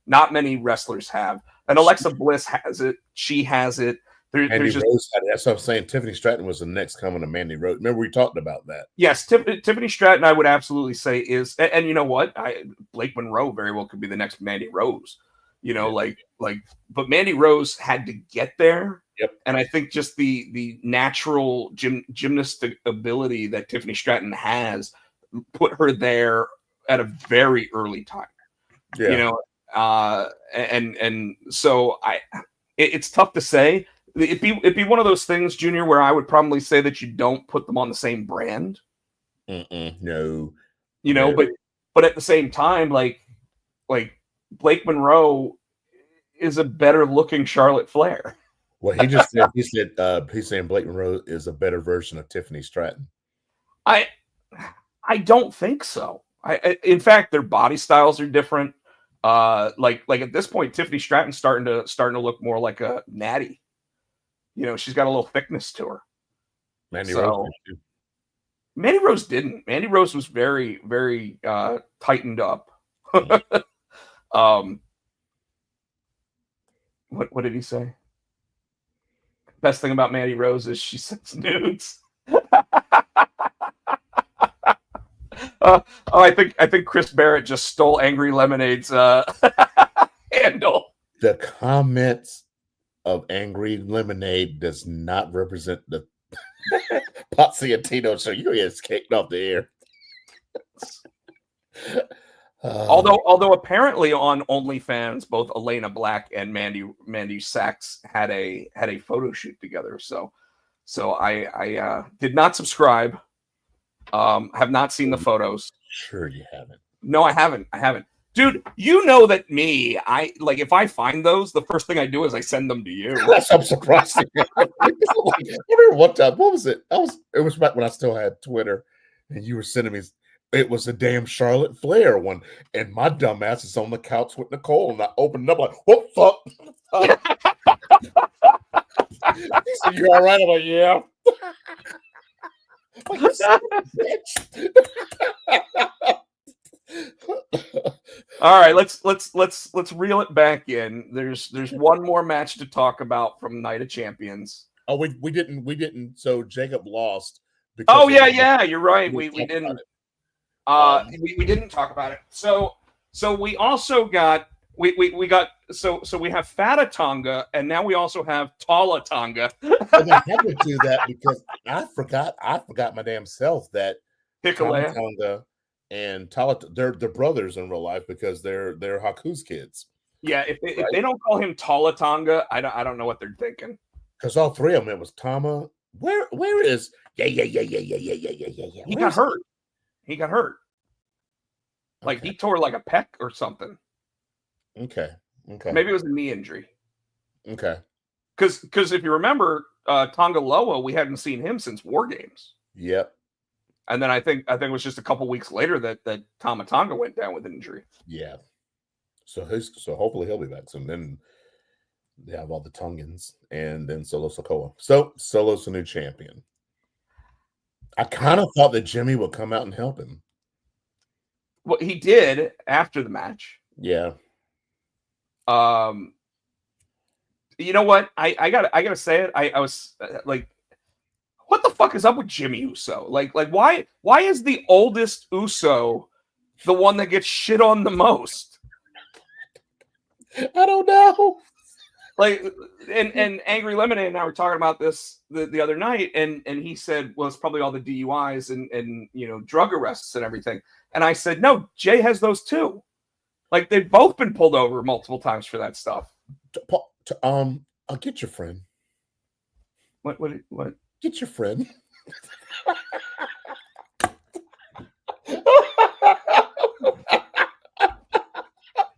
S3: not many wrestlers have. And Alexa Bliss has it. She has it.
S4: Mandy Rose had it. That's what I'm saying. Tiffany Stratton was the next coming to Mandy Rose. Remember we talked about that.
S3: Yes, Tiffany Stratton, I would absolutely say is, and you know what? Blake Monroe very well could be the next Mandy Rose. You know, but Mandy Rose had to get there.
S4: Yep.
S3: And I think just the natural gymnastic ability that Tiffany Stratton has put her there at a very early time.
S4: Yeah.
S3: You know, and so it's tough to say. It'd be one of those things, Junior, where I would probably say that you don't put them on the same brand.
S4: No.
S3: You know, but at the same time, like Blake Monroe is a better looking Charlotte Flair.
S4: Well, he just said he's saying Blake Monroe is a better version of Tiffany Stratton.
S3: I don't think so. In fact, their body styles are different. Like at this point, Tiffany Stratton's starting to look more like a Natty. You know, she's got a little thickness to her.
S4: Mandy Rose
S3: didn't. Mandy Rose was very, very tightened up. What did he say? Best thing about Mandy Rose is she sends nudes. I think Chris Barrett just stole Angry Lemonade's handle.
S4: The comments of Angry Lemonade does not represent the Potsy and Tino show. You get kicked off the air.
S3: Although apparently on OnlyFans, both Elena Black and Mandy Sachs had a photo shoot together. So I did not subscribe. Have not seen the photos.
S4: Sure you haven't.
S3: No, I haven't. Dude, you know that me. I like if I find those, the first thing I do is I send them to you.
S4: That's I'm surprised. I remember one time. What was it? It was back when I still had Twitter, and you were sending me. It was a damn Charlotte Flair one, and my dumb ass is on the couch with Nicole, and I opened it up like, what the fuck? He said, "You all right?" I'm like, "Yeah." Like, you son of a bitch.
S3: All right, let's reel it back in. There's one more match to talk about from Night of Champions.
S4: Oh, we didn't. So Jacob lost.
S3: Oh yeah, you're right. We didn't. We didn't talk about it. So we also got we got so we have Fata Tonga, and now we also have Tala Tonga.
S4: And I had to do that because I forgot my damn self that
S3: Hikalea
S4: Tonga and Tala, they're brothers in real life because they're Haku's kids.
S3: Yeah, if they don't call him Tala Tonga, I don't know what they're thinking.
S4: Because all three of them, it was Tama. Where is? Yeah.
S3: He got hurt. He got hurt. Like
S4: Okay.
S3: he tore like a pec or something.
S4: Okay.
S3: Maybe it was a knee injury.
S4: Okay.
S3: Because if you remember, Tonga Loa, we hadn't seen him since War Games.
S4: Yep.
S3: And then I think it was just a couple weeks later that Tama Tonga went down with an injury.
S4: Yeah. So hopefully he'll be back soon. Then they have all the Tongans and then Solo Sikoa. So Solo's the new champion. I kind of thought that Jimmy would come out and help him.
S3: Well, he did after the match.
S4: Yeah.
S3: You know what? I gotta say it. I was like, what the fuck is up with Jimmy Uso? Like why is the oldest Uso the one that gets shit on the most?
S4: I don't know.
S3: Like, and Angry Lemonade and I were talking about this the other night, and he said, well, it's probably all the DUIs and drug arrests and everything. And I said, no, Jay has those too. Like they've both been pulled over multiple times for that stuff.
S4: I'll get your friend.
S3: What?
S4: Get your friend.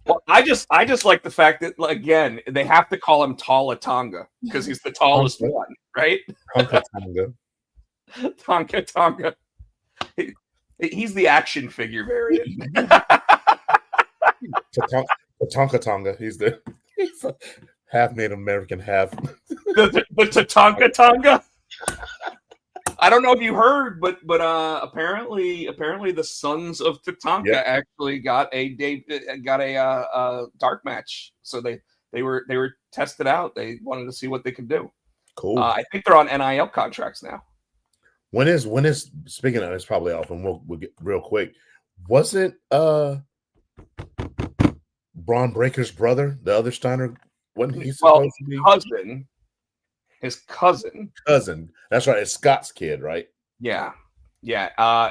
S3: Well, I just like the fact that, again, they have to call him Tala Tonga because he's the tallest one, right?
S4: Tonga.
S3: Tonga. He's the action figure variant.
S4: Tonga. He's a half Native American, half
S3: the Tatonka Tonga. I don't know if you heard, but apparently the Sons of Tatanka actually got a dark match. So they were tested out. They wanted to see what they could do.
S4: Cool.
S3: I think they're on NIL contracts now.
S4: When is speaking of it's probably off, and we'll get real quick. Wasn't Braun Breaker's brother, the other Steiner, wasn't he supposed to be
S3: his cousin.
S4: That's right. It's Scott's kid, right?
S3: Yeah.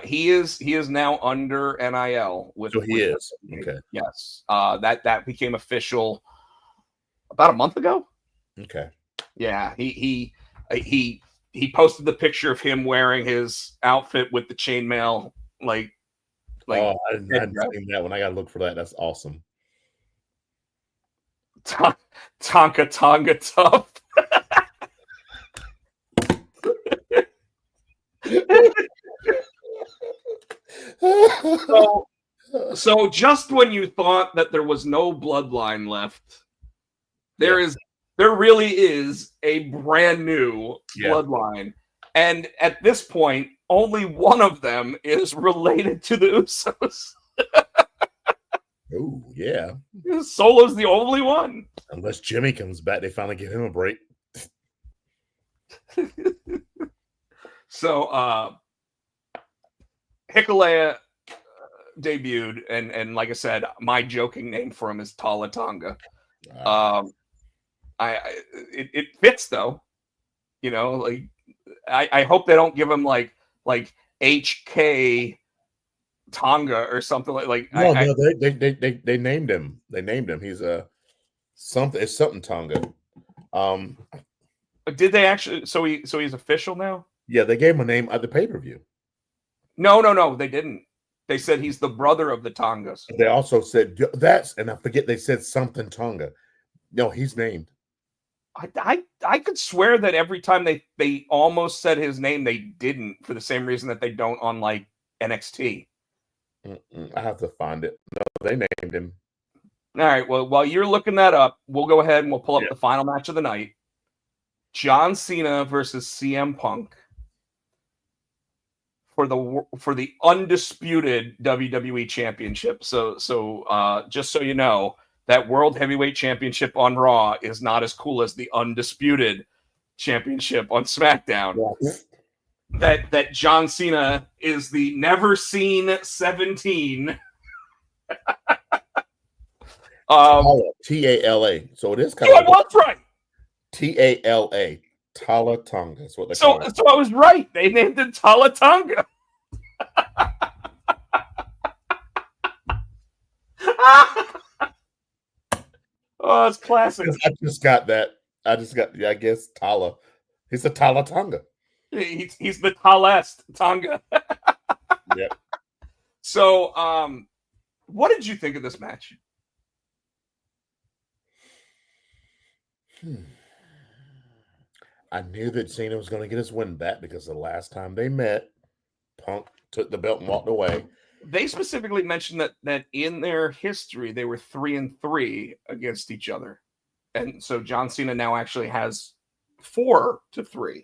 S3: He is now under NIL with.
S4: So he is. Okay.
S3: Yes. That became official about a month ago.
S4: Okay.
S3: Yeah. He posted the picture of him wearing his outfit with the chainmail. Like.
S4: Oh, I hadn't seen that one. I gotta look for that. That's awesome.
S3: Tonka tough. So just when you thought that there was no bloodline left, there really is a brand new bloodline. And at this point, only one of them is related to the Usos.
S4: Oh, yeah.
S3: Solo's the only one.
S4: Unless Jimmy comes back, they finally give him a break.
S3: So Hikulea debuted, and like I said, my joking name for him is Tala Tonga. It fits though, like I hope they don't give him like HK Tonga or something like.
S4: No, they named him. They named him. He's something. It's something Tonga.
S3: Did they actually? So he's official now.
S4: Yeah, they gave him a name at the pay-per-view.
S3: No, they didn't. They said he's the brother of the Tongas.
S4: They also said and I forget they said something Tonga. No, he's named.
S3: I could swear that every time they almost said his name, they didn't, for the same reason that they don't on like NXT.
S4: I have to find it. No, they named him.
S3: All right. Well, while you're looking that up, we'll go ahead and we'll pull up the final match of the night. John Cena versus CM Punk for the undisputed WWE Championship. So just so you know, that World Heavyweight Championship on Raw is not as cool as the undisputed championship on SmackDown.
S4: Yes.
S3: That John Cena is the never seen 17.
S4: Tala. So it is kind
S3: I
S4: of
S3: was right.
S4: Tala. Tala Tonga. That's what they call it.
S3: So I was right. They named it Tala Tonga. Oh, it's classic.
S4: I just got that. I guess Tala. He's a Tala Tonga.
S3: He's the tallest Tonga.
S4: Yep.
S3: So, what did you think of this match?
S4: I knew that Cena was going to get his win back because the last time they met, Punk took the belt and walked away.
S3: They specifically mentioned that in their history they were 3-3 against each other, and so John Cena now actually has 4-3.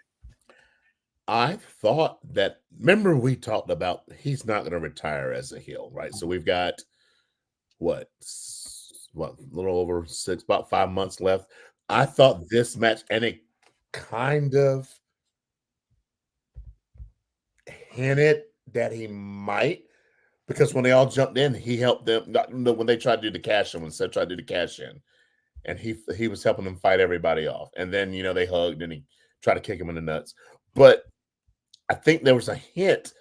S4: I thought that, remember we talked about he's not going to retire as a heel, right? So we've got what a little over about 5 months left. I thought this match, and it kind of hinted that he might, because when they all jumped in, he helped them. When they tried to do the cash in, when Seth tried to do the cash in, and he was helping them fight everybody off. And then they hugged and he tried to kick him in the nuts. But I think there was a hint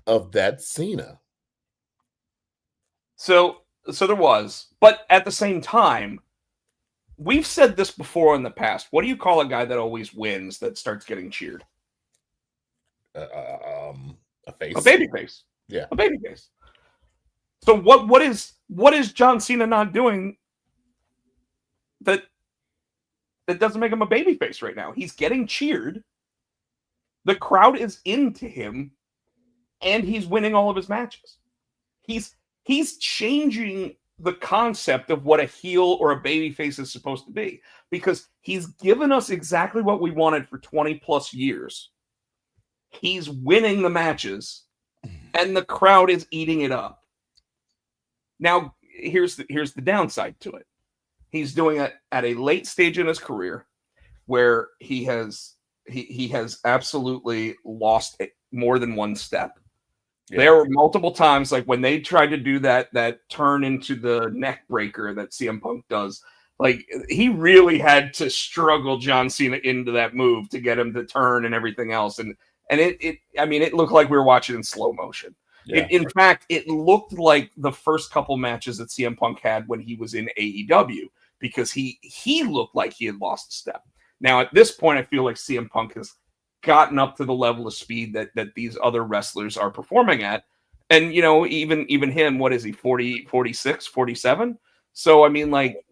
S4: of that Cena.
S3: So there was, but at the same time, we've said this before in the past. What do you call a guy that always wins that starts getting cheered?
S4: A face.
S3: A baby face.
S4: Yeah.
S3: A baby face. So what is John Cena not doing that doesn't make him a baby face right now? He's getting cheered. The crowd is into him, and he's winning all of his matches. He's changing the concept of what a heel or a babyface is supposed to be, because he's given us exactly what we wanted for 20 plus years. He's winning the matches, and the crowd is eating it up. Now, here's the downside to it. He's doing it at a late stage in his career where he has absolutely lost more than one step. Yeah. There were multiple times, like when they tried to do that turn into the neck breaker that CM Punk does, like he really had to struggle John Cena into that move to get him to turn and everything else. And it looked like we were watching in slow motion. Yeah. In fact, it looked like the first couple matches that CM Punk had when he was in AEW, because he looked like he had lost a step. Now, at this point, I feel like CM Punk has gotten up to the level of speed that these other wrestlers are performing at. And, even him, what is he, 40, 46, 47? So, I mean, like,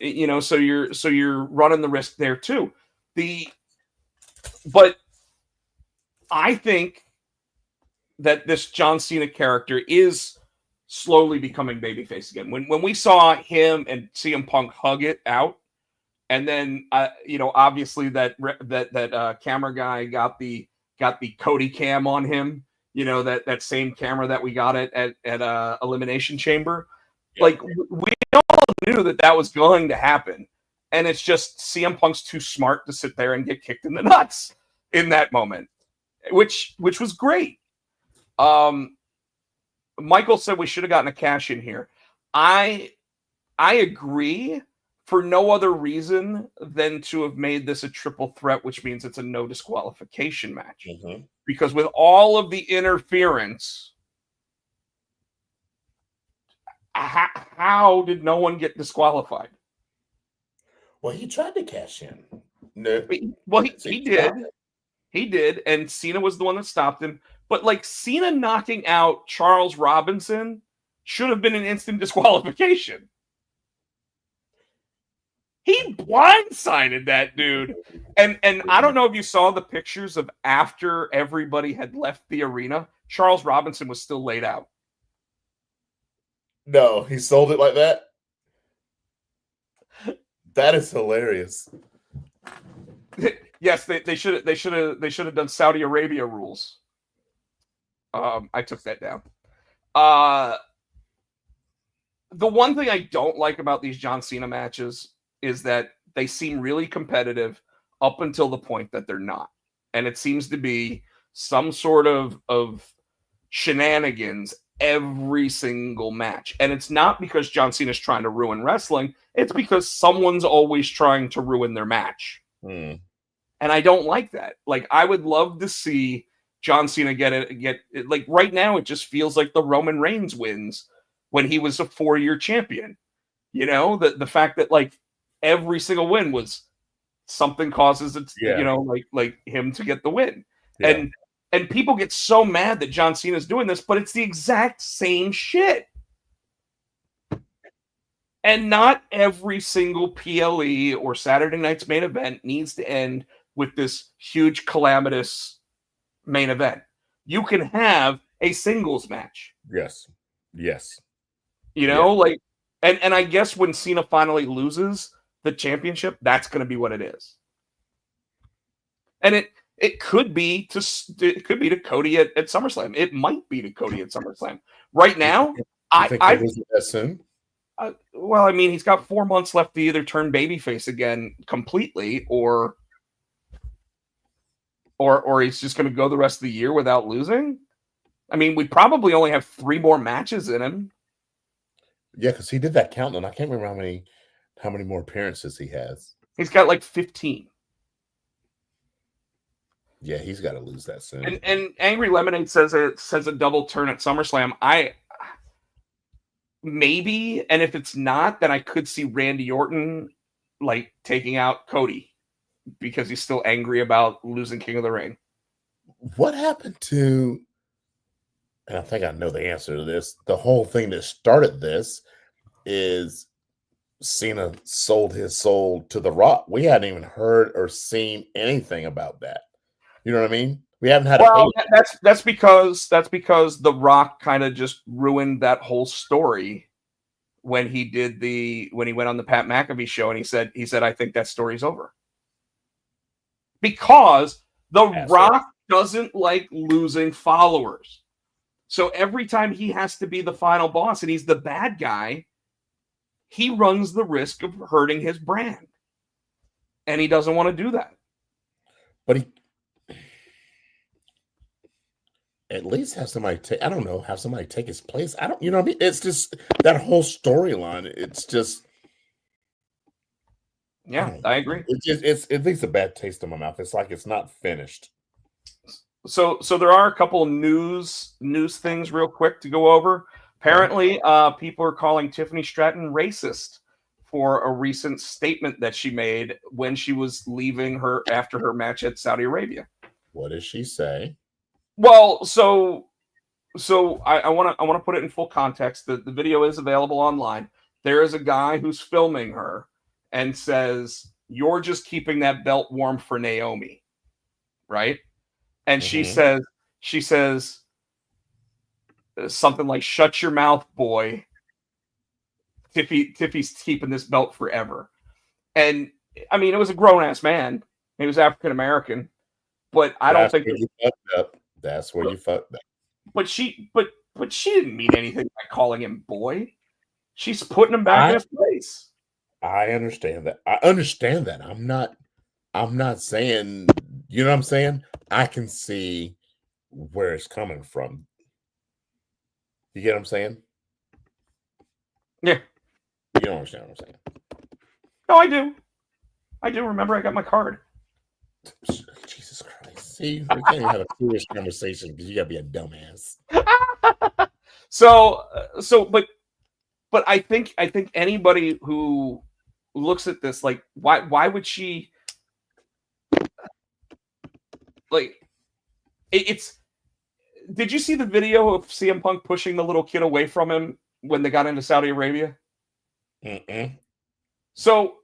S3: so you're running the risk there too. But I think that this John Cena character is slowly becoming babyface again. When we saw him and CM Punk hug it out, and then obviously that camera guy got the Cody cam on him, that same camera that we got at Elimination Chamber. Yeah. Like, we all knew that was going to happen, and it's just CM Punk's too smart to sit there and get kicked in the nuts in that moment, which was great. Michael said we should have gotten a cash in here. I agree, for no other reason than to have made this a triple threat, which means it's a no disqualification match. Mm-hmm. Because with all of the interference, how did no one get disqualified?
S4: Well, he tried to cash in. No.
S3: Well, he did. He did, and Cena was the one that stopped him. But, like, Cena knocking out Charles Robinson should have been an instant disqualification. He blindsided that dude. And I don't know if you saw the pictures of after everybody had left the arena. Charles Robinson was still laid out.
S4: No, he sold it like that? That is hilarious.
S3: Yes, they should have done Saudi Arabia rules. I took that down. The one thing I don't like about these John Cena matches is that they seem really competitive up until the point that they're not. And it seems to be some sort of shenanigans every single match. And it's not because John Cena's trying to ruin wrestling. It's because someone's always trying to ruin their match. And I don't like that. Like, I would love to see John Cena get it. Like, right now, it just feels like the Roman Reigns wins when he was a 4-year champion. The fact that, like, every single win was something causes it, like him to get the win. Yeah. And people get so mad that John Cena's doing this, but it's the exact same shit. And not every single PLE or Saturday night's main event needs to end with this huge calamitous main event. You can have a singles match.
S4: Yes.
S3: You know, like, and I guess when Cena finally loses the championship, that's going to be what it is. And it could be to Cody at SummerSlam. It might be to Cody at SummerSlam. Right now, I think
S4: that soon.
S3: Well, I mean, he's got 4 months left to either turn babyface again completely, or he's just going to go the rest of the year without losing. I mean, we probably only have 3 more matches in him.
S4: Yeah, because he did that count, and I can't remember how many more appearances he has.
S3: He's got like 15.
S4: Yeah, he's got to lose that soon.
S3: And Angry Lemonade says a double turn at SummerSlam. Maybe, and if it's not, then I could see Randy Orton like taking out Cody because he's still angry about losing King of the Ring.
S4: What happened to, and I think I know the answer to this, the whole thing that started this is Cena sold his soul to The Rock. We hadn't even heard or seen anything about that. You know what I mean? We haven't had.
S3: Well, that's because The Rock kind of just ruined that whole story when he went on the Pat McAfee show and he said I think that story's over because The Rock doesn't like losing followers. So every time he has to be the final boss and he's the bad guy, he runs the risk of hurting his brand, and he doesn't want to do that.
S4: But he at least have somebody take his place. I don't, you know what I mean? It's just that whole storyline. It's just,
S3: yeah, I agree.
S4: It leaves a bad taste in my mouth. It's like it's not finished.
S3: So there are a couple news things real quick to go over. Apparently, people are calling Tiffany Stratton racist for a recent statement that she made when she was leaving after her match at Saudi Arabia.
S4: What did she say?
S3: Well, so I want to put it in full context. The video is available online. There is a guy who's filming her and says, "You're just keeping that belt warm for Naomi," right? And she says something like, "Shut your mouth, boy. Tiffy's keeping this belt forever." And I mean, it was a grown ass man. He was African American, but I don't think
S4: you fucked up. That's where you fucked up.
S3: But she didn't mean anything by calling him boy. She's putting him back in his place.
S4: I understand that. I'm not saying, you know what I'm saying? I can see where it's coming from. You get what I'm saying?
S3: Yeah.
S4: You don't understand what I'm saying.
S3: No, I do. I do. Remember, I got my card.
S4: Jesus Christ. See, we can't even have a serious conversation because you gotta be a dumbass.
S3: But I think anybody who looks at this, like, why would she, like, it's did you see the video of CM Punk pushing the little kid away from him when they got into Saudi Arabia? So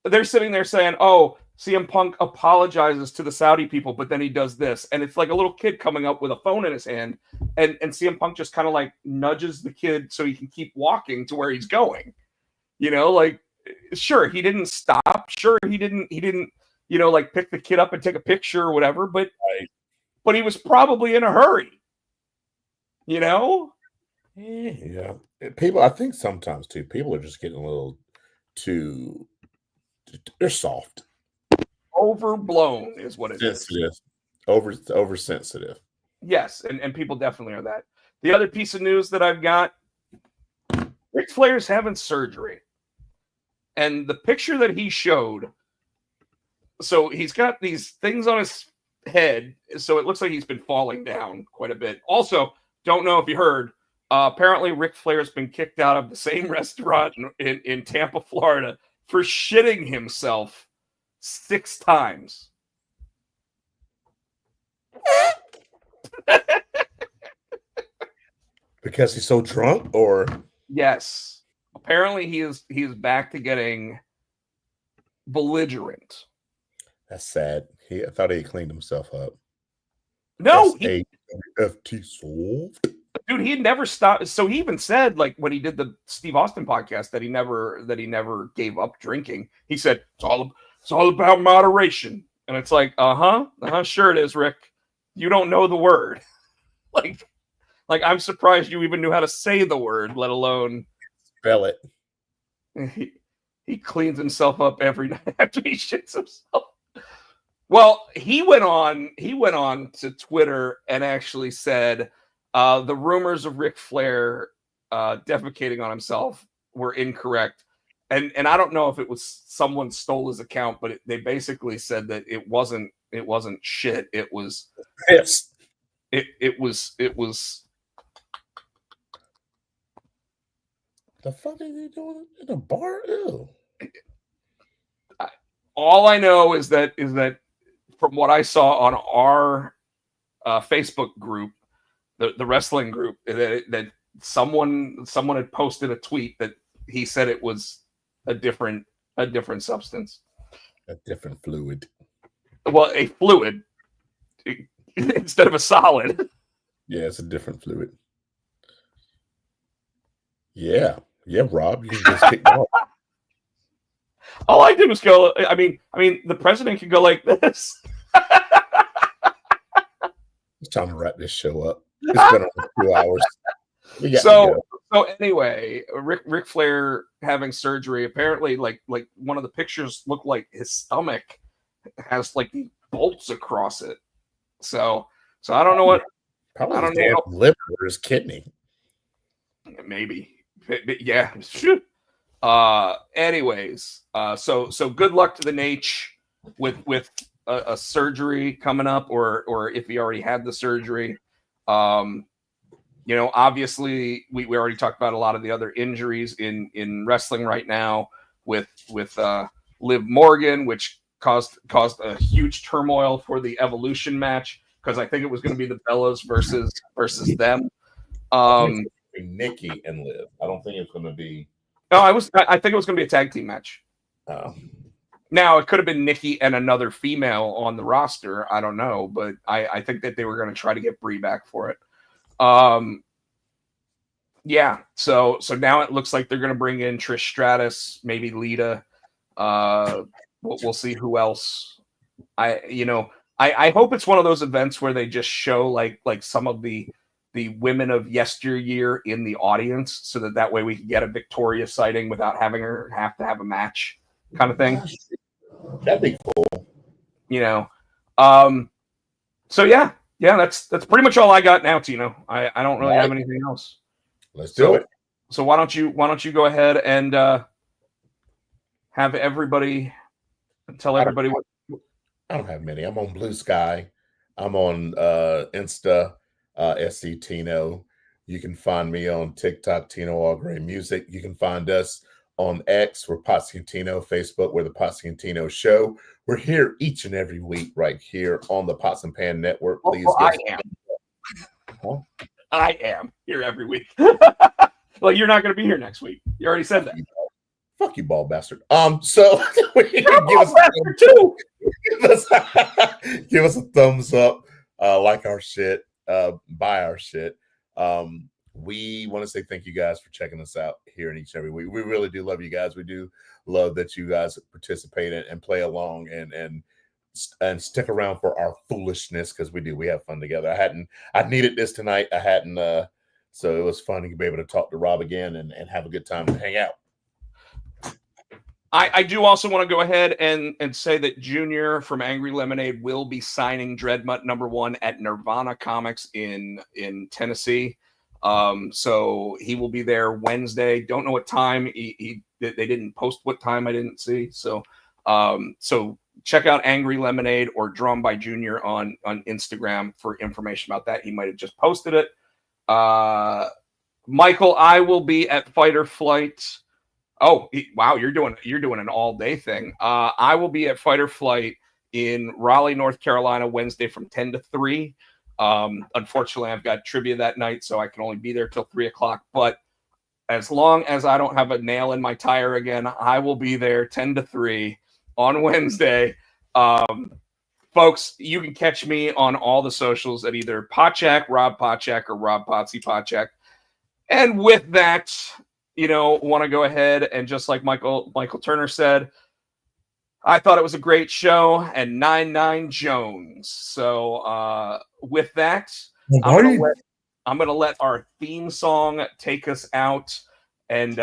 S3: they're sitting there saying, "Oh, CM Punk apologizes to the Saudi people," but then he does this. And it's like a little kid coming up with a phone in his hand. And CM Punk just kind of like nudges the kid so he can keep walking to where he's going. You know, like, sure, he didn't stop. Sure, he didn't, you know, like pick the kid up and take a picture or whatever. But he was probably in a hurry. You know?
S4: Yeah. People, I think sometimes too, people are just getting a little too, they're soft.
S3: Overblown is what it is.
S4: Oversensitive.
S3: Yes, and people definitely are that. The other piece of news that I've got, Ric Flair's having surgery. And the picture that he showed, so he's got these things on his head, so it looks like he's been falling down quite a bit. Also, don't know if you heard, apparently Ric Flair's been kicked out of the same restaurant in Tampa, Florida for shitting himself 6 times.
S4: Because he's so drunk, or
S3: Yes. Apparently he is back to getting belligerent.
S4: that's sad. I thought he cleaned himself up.
S3: No,
S4: SAFT soft.
S3: dude, he had never stopped. So he even said, like, when he did the Steve Austin podcast, that he never gave up drinking. He said it's all about moderation, and it's like, sure it is, Rick. You don't know the word, like I'm surprised you even knew how to say the word, let alone
S4: spell it.
S3: He cleans himself up every night after he shits himself. Well, he went on to Twitter and actually said the rumors of Ric Flair defecating on himself were incorrect. And I don't know if it was someone stole his account, but they basically said that it wasn't shit. It was
S4: Yes.
S3: It was
S4: The fuck are you doing in a bar? Ew.
S3: All I know is that from what I saw on our Facebook group, the wrestling group, that someone had posted a tweet that he said it was a different substance,
S4: a different fluid.
S3: Well, a fluid instead of a solid.
S4: Yeah, it's a different fluid. Yeah, Rob, you can just kick off.
S3: All I did was go. I mean, the president can go like this.
S4: It's time to wrap this show up. It's been over 2 hours.
S3: So anyway, Ric Flair having surgery. Apparently, like one of the pictures looked like his stomach has like bolts across it. So I don't know what.
S4: Probably
S3: I don't
S4: his
S3: know.
S4: Damn liver or his kidney.
S3: Maybe. Yeah. Anyways, so good luck to the Nate with a surgery coming up, or if he already had the surgery. Obviously we already talked about a lot of the other injuries in wrestling right now with Liv Morgan, which caused a huge turmoil for the Evolution match, because I think it was going to be the Bellas versus them.
S4: Nikki and Liv. I don't think it's going to be.
S3: No, I think it was going to be a tag team match.
S4: Oh.
S3: Now, it could have been Nikki and another female on the roster. I don't know, but I think that they were going to try to get Brie back for it. Yeah. So now it looks like they're going to bring in Trish Stratus, maybe Lita. We'll see who else. I hope it's one of those events where they just show like some of the women of yesteryear in the audience, so that way we can get a Victoria sighting without having her have to have a match, kind of thing.
S4: That'd be cool.
S3: So yeah, that's pretty much all I got now, Tino. I don't really have anything else.
S4: Let's do it.
S3: So why don't you go ahead and have everybody tell everybody what.
S4: I don't have many. I'm on Blue Sky. I'm on Insta, SC Tino. You can find me on TikTok, Tino All Gray Music. You can find us on X, we're Potsy and Tino. Facebook, we're the Potsy and Tino Show. We're here each and every week right here on the Pots and Pan Network. Please,
S3: I am here every week. Well, you're not going to be here next week. You already said that.
S4: Fuck you, bald bastard. So give us a thumbs up, like our shit, buy our shit. We want to say thank you guys for checking us out here in each and every week. We really do love you guys. We do love that you guys participate and play along and stick around for our foolishness, because we have fun together. I needed this tonight. I hadn't, so it was fun to be able to talk to Rob again and have a good time and hang out.
S3: I do also want to go ahead and say that Junior from Angry Lemonade will be signing Dreadmutt #1 at Nirvana Comics in Tennessee. So he will be there Wednesday. Don't know what time. They didn't post what time. I didn't see. So check out Angry Lemonade or Drawn by Junior on Instagram for information about that. He might have just posted it. Michael, I will be at Fight or Flight. Oh, wow, you're doing an all day thing. I will be at Fight or Flight in Raleigh, North Carolina, Wednesday from 10 to 3. Unfortunately, I've got trivia that night, so I can only be there till 3 o'clock. But as long as I don't have a nail in my tire again, I will be there 10 to 3 on Wednesday. Folks, you can catch me on all the socials at either Potchak, Rob Potchak, or Rob Potsy Potchak. And with that, want to go ahead and just like Michael Turner said, I thought it was a great show, and 99 Jones. So with that, I'm going to let our theme song take us out. And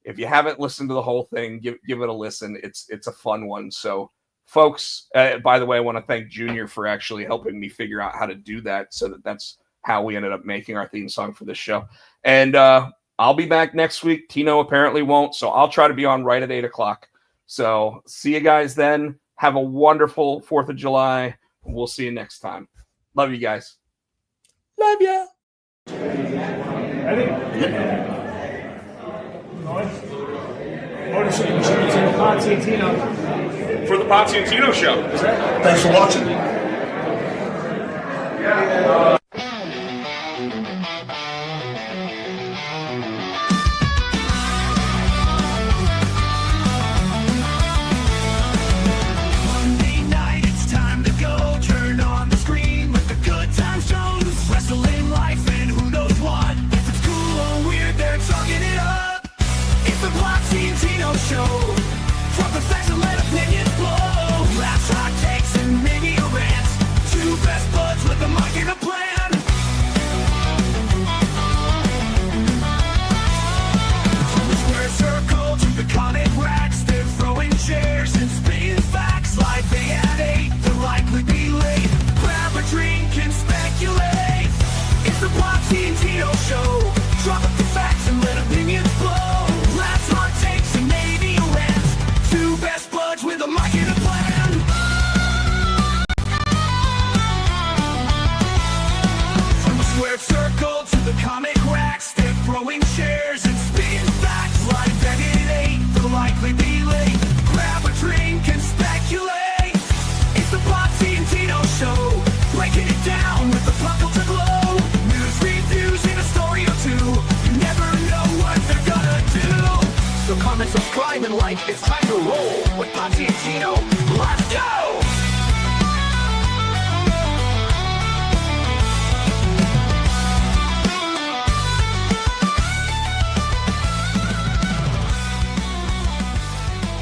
S3: if you haven't listened to the whole thing, give it a listen. It's a fun one. So, folks, by the way, I want to thank Junior for actually helping me figure out how to do that. So that's how we ended up making our theme song for this show. And I'll be back next week. Tino apparently won't. So I'll try to be on right at 8 o'clock. So see you guys then. Have a wonderful 4th of July. We'll see you next time. Love you guys.
S4: Love ya.
S5: Potsy and Tino.
S3: For the Potsy and Tino show.
S5: Thanks for watching.
S2: Monday night, it's time to go. Turn on the screen with the good times shows. Wrestling life and who knows what. If it's cool or weird, they're talking it up. It's the Potsy and Tino show. Drop the facts and let opinions blow. Laughs, hot takes, and maybe a rant. Two best buds with a mic and a plan. From the square circle to the comic racks, they're throwing chairs and spitting facts like they had 8. They'll likely be late. Grab a drink and speculate. It's the Potsy and Tino show. Drop up the facts and let opinions blow. Laughs, hot takes, and maybe a rant. Two best buds with a mic and a plan. From the square circle to the comic racks, they're throwing chairs and spitting facts like that it ain't. They'll likely be late. Grab a drink and speculate. It's the Potsy and Tino show. Breaking it down with the buckle to glow. News, reviews, and a story or two. You never know what they're gonna do. So comment, subscribe, and like. It's time to roll with Potsy and Tino.